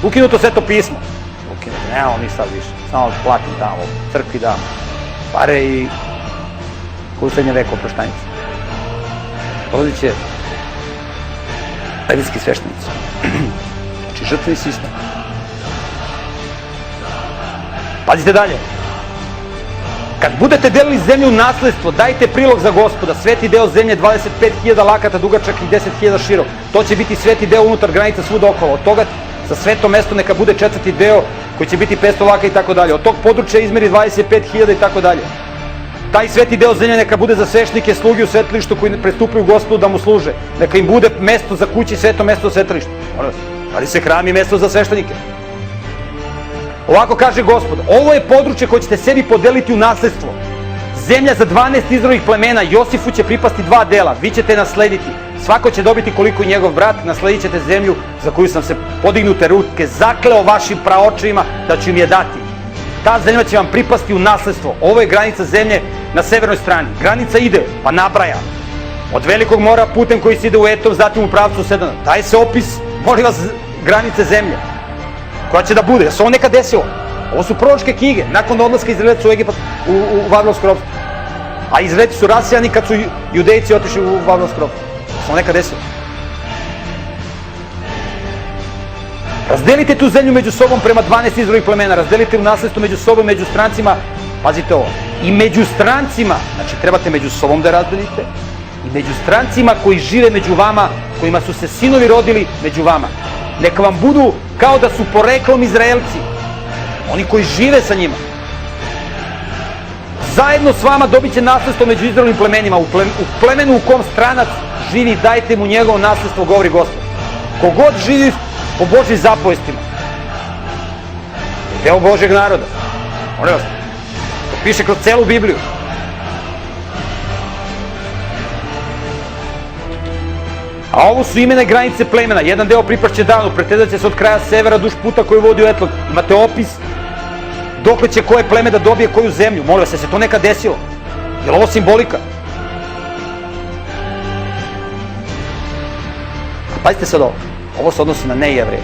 Ukinuto Sveto pismo. Ukinuto, nemamo mi sad više. Samo platim tamo, crkvi damo. Pare i u srednjem veku oproštajnici. Dolazit će levitski sveštenici. Znači žrtveni sistem. Pazite dalje. Kad budete delili zemlju u nasledstvo, dajte prilog za Gospoda. Sveti deo zemlje 25.000 lakata dugačak i 10.000 širok. To će biti sveti deo unutar granica svuda okolo. Od toga za sveto mesto neka bude četvrti deo koji će biti 500 laka i tako dalje. Od tog područja izmeri 25.000 i tako dalje. Taj sveti deo zemlje neka bude za svešnike, sluge u svetilištu koji prestupaju Gospodu da mu služe. Neka im bude mesto za kući, sveto mesto za svetilištu. Ali se hram i mesto za sveštenike. Ovako kaže Gospod, ovo je područje koje ćete sebi podeliti u nasledstvo. Zemlja za 12 Izraelovih plemena, Josifu će pripasti 2 dela, vi ćete naslediti. Svako će dobiti koliko i njegov brat, nasledit ćete zemlju za koju sam se podignute ruke zakleo vašim praočima da ću im je dati. Ta zemlja će vam pripasti u nasledstvo. Ovo je granica zemlje na severnoj strani. Granica ide, pa nabraja. Od Velikog mora putem koji se ide u Etom, zatim u pravcu Sedana. Daje se opis, molim vas, granice zemlje. Koja će da bude, da se ovo nekad desilo. Ovo su proročke knjige, nakon odlaska Izraelaca u Egipat, u Vavilonsko ropstvo. A Izraelci su rasijani kad su Judejci otišli u Vavilonsko ropstvo. Da se ovo nekad desilo. Razdelite tu zemlju među sobom prema 12 Izraelovih plemena, razdelite u nasledstvo među sobom, među strancima, pazite ovo, i među strancima, znači trebate među sobom da razdelite, i među strancima koji žive među vama, kojima su se sinovi rodili među vama. Neka vam budu kao da su poreklom Izraelci, oni koji žive sa njima. Zajedno s vama dobit će nasledstvo među Izraelovim plemenima. U plemenu u kom stranac živi, dajte mu njegovo nasledstvo, govori Gospod. Kogod živi po Božjim zapovestima, deo Božjeg naroda. Molim vas, to piše kroz celu Bibliju. A ovo su imene granice plemena. Jedan deo pripašće Danu, pretedat će se od kraja severa duž puta koji vodi u Etlog. Imate opis dokle će koje pleme da dobije koju zemlju. Molim vas, se to nekad desilo? Je li ovo simbolika? Pazite sad ovo. Ovo se odnosi na nejevreje.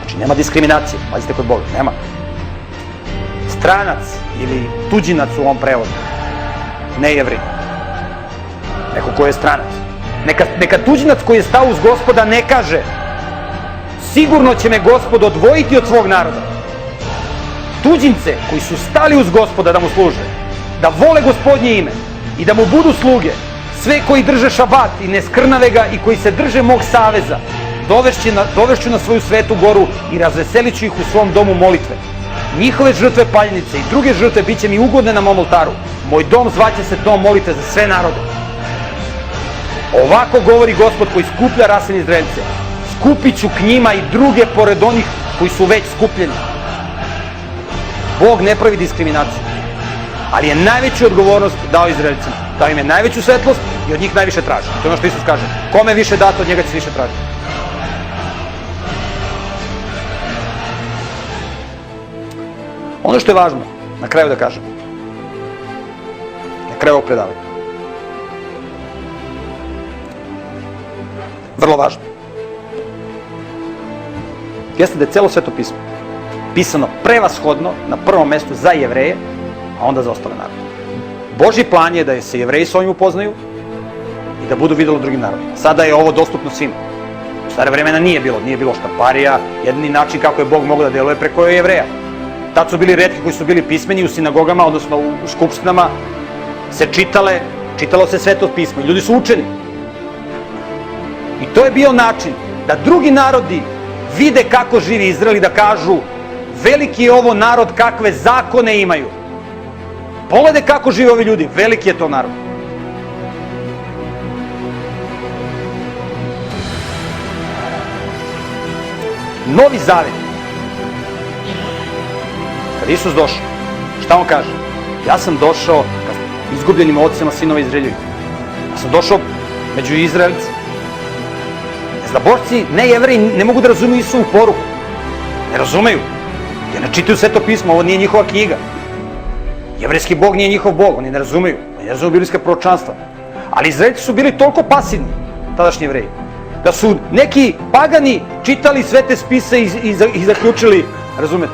Znači, nema diskriminacije. Pazite kod Boga. Nema. Stranac ili tuđinac u ovom prevodu. Nejevrej. Neko ko je stranac. Neka tuđinac koji je stao uz Gospoda ne kaže sigurno će me Gospod odvojiti od svog naroda. Tuđince koji su stali uz Gospoda da mu služe, da vole Gospodnje ime i da mu budu sluge, sve koji drže šabat i ne skrnave ga i koji se drže mog saveza, dovešću na svoju svetu goru i razveselit ću ih u svom domu molitve. Njihove žrtve paljenice i druge žrtve bit će mi ugodne na mom oltaru. Moj dom zvaće se dom molitve za sve narode. Ovako govori Gospod koji skuplja rasene Izraelce. Skupit ću k njima i druge pored onih koji su već skupljeni. Bog ne pravi diskriminaciju, ali je najveću odgovornost dao Izraelcima. Dao im je najveću svetlost i od njih najviše traži. To je ono što Isus kaže. Kome više dato, od njega će se više tražiti. Ono što je važno, na kraju da kažem, na kraju ovog predavanja, vrlo važno, jeste da je celo Sveto pismo pisano prevashodno na prvom mestu za Jevreje, a onda za ostale narode. Božji plan je da se Jevreji s ovim upoznaju i da budu vidjeli drugim narodima. Sada je ovo dostupno svima. U stare vremena nije bilo štamparija, jedini način kako je Bog mogao da deluje preko Jevreja. Tad su bili retki koji su bili pismeni u sinagogama, odnosno u skupštinama, se čitalo se Sveto pismo i ljudi su učeni. I to je bio način da drugi narodi vide kako živi Izrael i da kažu veliki je ovo narod, kakve zakone imaju. Pogledaj kako žive ovi ljudi, veliki je to narod. Novi Zavet. Kad Isus došao, šta on kaže? Ja sam došao izgubljenim ocima sinova Izraeljevi. Ja sam došao među Izraelci. Zlaborci, ne Jevreji, ne mogu da razumiju Isusovu poruku. Ne razumeju. Jer ne čitaju Sveto pismo, ovo nije njihova knjiga. Jevrejski Bog nije njihov Bog, oni ne razumeju. Oni ne razumeju biblijska proročanstva. Ali Izraelci su bili toliko pasivni, tadašnji Jevreji, da su neki pagani čitali svete spise i zaključili, razumete,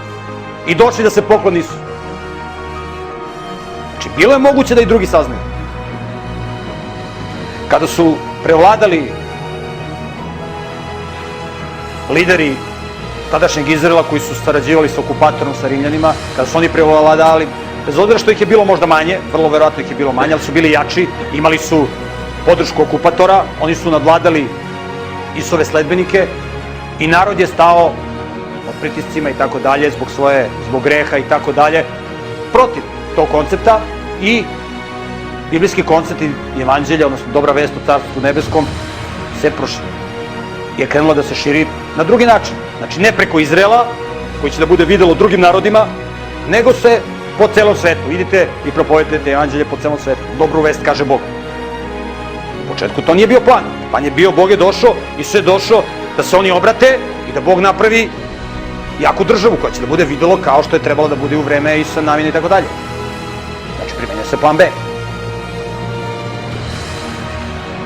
i došli da se poklone Isusu. Znači, bilo je moguće da i drugi saznaju. Kada su prevladali lideri tadašnjeg Izraela koji su sarađivali sa okupatorom, sa Rimljanima, kada su oni prevladali, bez obzira što ih je bilo možda manje, vrlo verovatno ih je bilo manje, ali su bili jači, imali su podršku okupatora, oni su nadvladali Isove sledbenike i narod je stao pod pritiscima i tako dalje, zbog greha i tako dalje, protiv tog koncepta i biblijski koncept evanđelja, odnosno dobra vest o Carstvu nebeskom, se je krenula da se širi na drugi način. Znači, ne preko Izraela, koji će da bude videlo drugim narodima, nego se po celom svetu. Idite i propovedite evanđelje po celom svetu. Dobru vest kaže Bog. U početku to nije bio plan. Plan je bio, Bog je došao, Isus je došao da se oni obrate i da Bog napravi jaku državu koja će da bude videlo kao što je trebalo da bude u vreme Isusa Navina i tako dalje. Znači, primenja se plan B.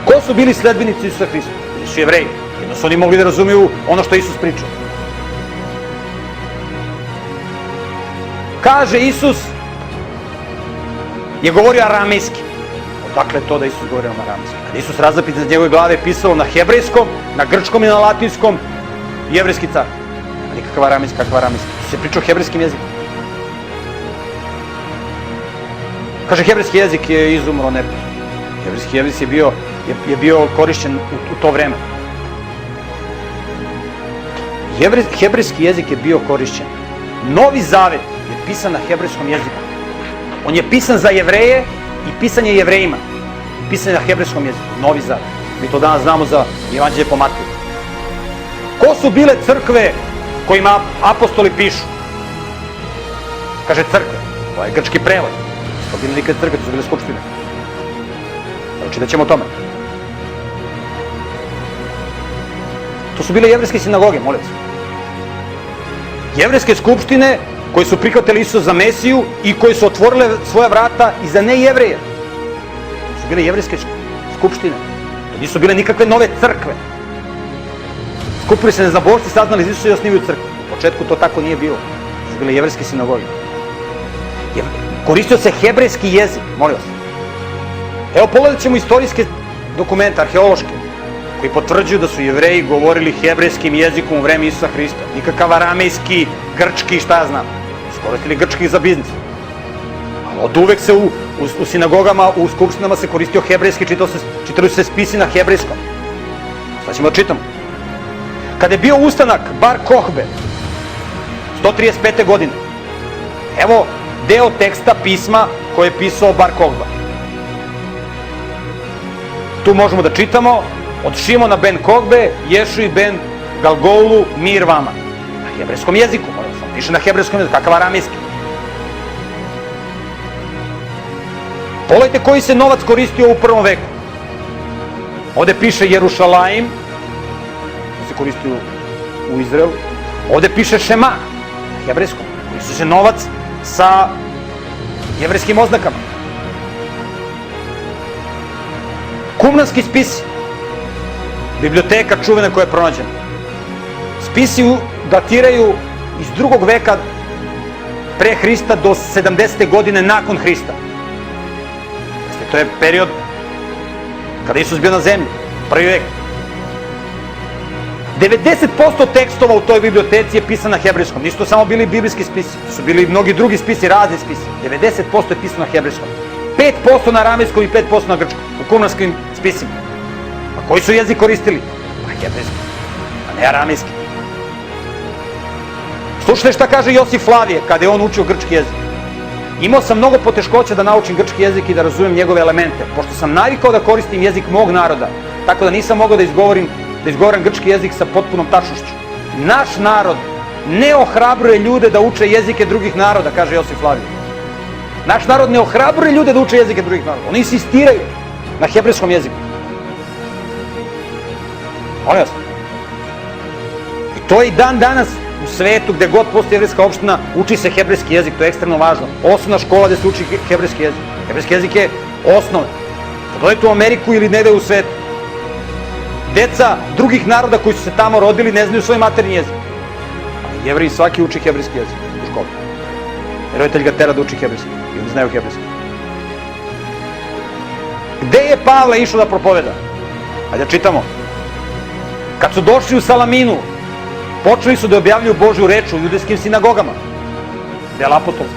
Ko su bili sledbenici Isusa Hrista? Nisu Jevreji. Jedno su oni mogli da razumiju ono što Isus pričao. Kaže, Isus je govorio aramejski. Odakle to da Isus govorio na aramejskom? Kad Isus razapis na njegove glave je pisalo na hebrejskom, na grčkom i na latinskom, jevrejski car. Nikakav aramejski, kakav aramejski. Isus je pričao hebrejskim jezikom. Kaže, hebrejski jezik je izumro nepoznat. Hebrejski jezik je bio korišćen u to vreme. Hebrejski jezik je bio korišćen. Novi Zavet je pisan na hebrejskom jeziku. On je pisan za Jevreje i pisan je Jevrejima. Pisan je na hebrejskom jeziku. Novi Zavet. Mi to danas znamo za evanđelje po Mateju. Ko su bile crkve kojima apostoli pišu? Kaže crkve. To je grčki prevod. To bile nikad crkve, to su bile skupštine. Čitat ćemo o tome. To su bile jevrejske sinagoge, molim se. Jevrejske skupštine koje su prihvatili Isusa za Mesiju i koje su otvorile svoja vrata i za nejevreje. To su bile jevrejske skupštine. To nisu bile nikakve nove crkve. Skupili se neznabošci, saznali za Isusa i osnivaju crkvu. U početku to tako nije bilo. To su bile jevrejske sinagoge. Koristio se hebrejski jezik, molim vas. Evo, pogledat ćemo istorijske dokumente, arheološke, koji potvrđuju da su Jevreji govorili hebrejskim jezikom u vreme Isusa Hrista. Nikakav aramejski, grčki, šta ja znam. Su koristili grčki za biznis. Ali od uvek se u sinagogama, u skupštinama se koristio hebrejski, čitali su se spisi na hebrejskom. Šta ćemo da čitamo? Kada je bio ustanak Bar Kohbe, 135. godine, evo deo teksta pisma koje je pisao Bar Kohba. Tu možemo da čitamo od Šimona ben Kohbe, Ješuji ben Galgoulu, mir vama. Na hebrejskom jeziku, piše na hebrejskom jeziku, kakav aramejski. Pogledajte koji se novac koristio u prvom veku. Ovde piše Jerušalaim, to se koristio u Izraelu. Ovde piše Šema, na hebrejskom. Koristio se novac sa jevrejskim oznakama. Kumranski spisi, biblioteka čuvena koja je pronađena. Spisi datiraju iz 2. veka pre Hrista do 70. godine nakon Hrista. To je period kada Isus bio na zemlji, 1. vek. 90% tekstova u toj biblioteci je pisano na hebrejskom. Nisu to samo bili biblijski spisi, to su bili mnogi drugi spisi, razni spisi. 90% je pisano na hebrejskom. 5% na aramejskom i 5% na grčkom, u kumranskim spisima. A koji su jezik koristili? Pa hebrejski, a ne aramejski. Slušajte šta kaže Josif Flavije kada je on učio grčki jezik. Imao sam mnogo poteškoća da naučim grčki jezik i da razumem njegove elemente, pošto sam navikao da koristim jezik mog naroda, tako da nisam mogao da izgovorim grčki jezik sa potpunom tačnošću. Naš narod ne ohrabruje ljude da uče jezike drugih naroda, kaže Josif Flavije. Naš narod ne ohrabruje ljude da uče jezike drugih naroda. Oni insistiraju na hebrejskom jeziku. Molim vas. I to je i dan danas u svetu, gde god postoji jevrejska opština, uči se hebrejski jezik, to je ekstremno važno. Osnovna škola gde se uči hebrejski jezik. Hebrejski jezik je osnove. Kad odete u Ameriku ili negde u svetu, deca drugih naroda koji su se tamo rodili ne znaju svoj maternji jezik. Ali Jevreji svaki uči hebrejski jezik u školi. Jer roditelj ga tera da uči hebrejski, ili znaju hebrejski. Gde je Pavle išao da propoveda? Hajde da čitamo. Kad su došli u Salaminu, počeli su da objavljuju Božju reč u judejskim sinagogama. Dela apostolska.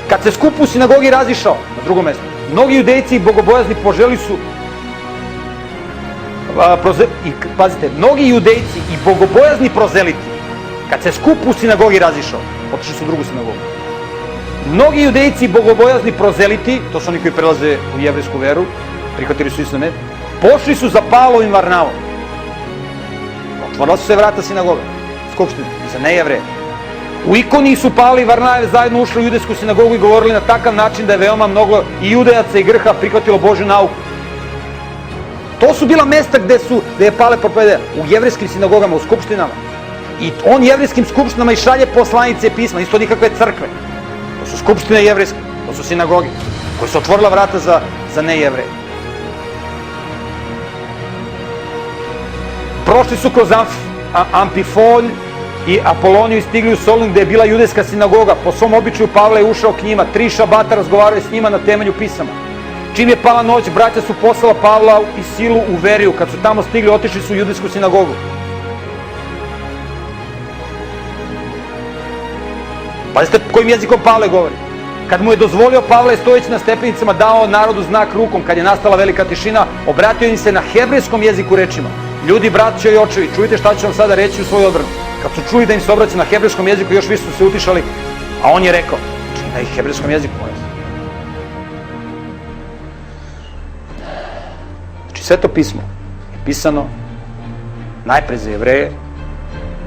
Kad se skup u sinagogi razišao, na drugom mestu, mnogi judejci i bogobojazni poželi su, pazite, mnogi judejci i bogobojazni prozeliti, kad se skup u sinagogi razišao, otišli su u drugu sinagogu. Mnogi judejci i bogobojazni prozeliti, to su oni koji prelaze u jevrejsku veru, prihvatili su Isusa, pošli su za Pavlom i Varnavom. Otvorila su se vrata sinagoga, skupštine, za nejevreje. U Ikoni su Pavle i Varnave zajedno ušli u judejsku sinagogu i govorili na takav način da je veoma mnogo i judejaca i Grha prihvatilo Božju nauku. To su bila mesta gde je Pavle propoveda, u jevrejskim sinagogama, u skupštinama. I on jevrejskim skupštinama i šalje poslanice pisma, nisu to nikakve crkve. To su skupštine jevrejske, to su sinagoge, koje su otvorila vrata za nejevreje. Prošli su kroz Amfifolj i Apoloniju i stigli u Solun gde je bila judejska sinagoga. Po svom običaju Pavle je ušao k njima, 3 šabata razgovaraju s njima na temelju pisama. Čim je pala noć, braća su poslala Pavla i Silu u Veriju. Kad su tamo stigli, otišli su u judejsku sinagogu. Pazite kojim jezikom Pavle govori. Kad mu je dozvolio, Pavle stojeći na stepenicama dao narodu znak rukom. Kad je nastala velika tišina, obratio im se na hebrejskom jeziku rečima: ljudi, braćo i očevi, čujte šta ću vam sada reći u svoju odbranu. Kad su čuli da im se obraća na hebrejskom jeziku, još više su se utišali, a on je rekao, znači na ih hebrejskom jeziku, molim se. Znači Sveto pismo je pisano najpre za Jevreje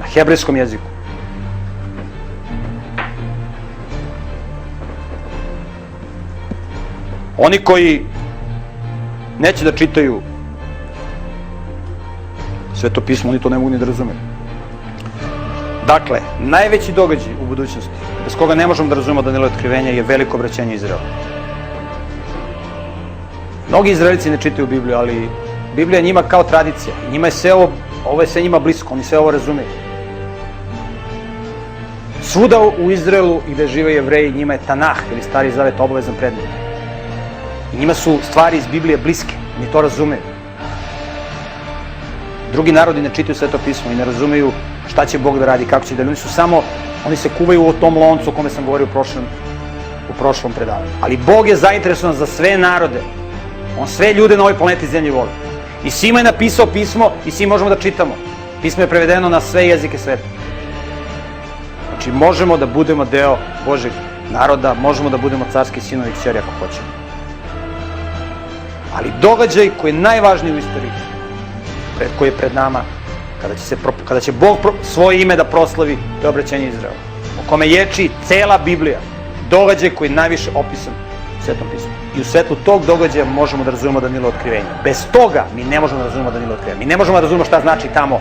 na hebrejskom jeziku. Oni koji neće da čitaju Sveto pismo, oni to ne mogu ni da razumeju. Dakle, najveći događaj u budućnosti, bez koga ne možemo da razumemo Danilo otkrivenja, je veliko obraćenje Izraela. Mnogi Izraelici ne čitaju Bibliju, ali Biblija je njima kao tradicija. Njima je sve ovo je sve njima blisko, oni sve ovo razumeju. Svuda u Izraelu gde žive Jevreji, njima je Tanah ili Stari Zavet obavezan predmet. I njima su stvari iz Biblije bliske, oni to razumeju. Drugi narodi ne čitaju Sveto pismo i ne razumeju šta će Bog da radi, kako će da radi. Oni se kuvaju u tom loncu o kome sam govorio u prošlom predavanju. Ali Bog je zainteresovan za sve narode. On sve ljude na ovoj planeti zemlji voli. I svima je napisao pismo i svi možemo da čitamo. Pismo je prevedeno na sve jezike sveta. Znači možemo da budemo deo Božeg naroda, možemo da budemo carski sinovi i kćeri ako hoćemo. Ali događaj koji je najvažniji u istoriji, koji je pred nama, kada će Bog svoje ime da proslavi, to je obraćenje Izraela, o kome ječi cela Biblija, događaj koji je najviše opisan u Svetom pismu. I u svetlu tog događaja možemo da razumemo Danilo otkrivenje. Bez toga mi ne možemo da razumemo Danilo otkrivenje. Mi ne možemo da razumemo šta znači tamo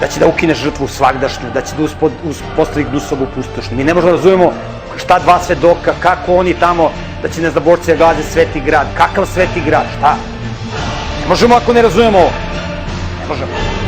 da će da ukine žrtvu svagdašnju, da će da uspostavi gnusovu pustošnju. Mi ne možemo da razumemo Šta dva svedoka, kako oni tamo, da će neznaborci da gaze sveti grad, kakav sveti grad, šta? Ne možemo ako ne razumemo ovo. Ne možemo.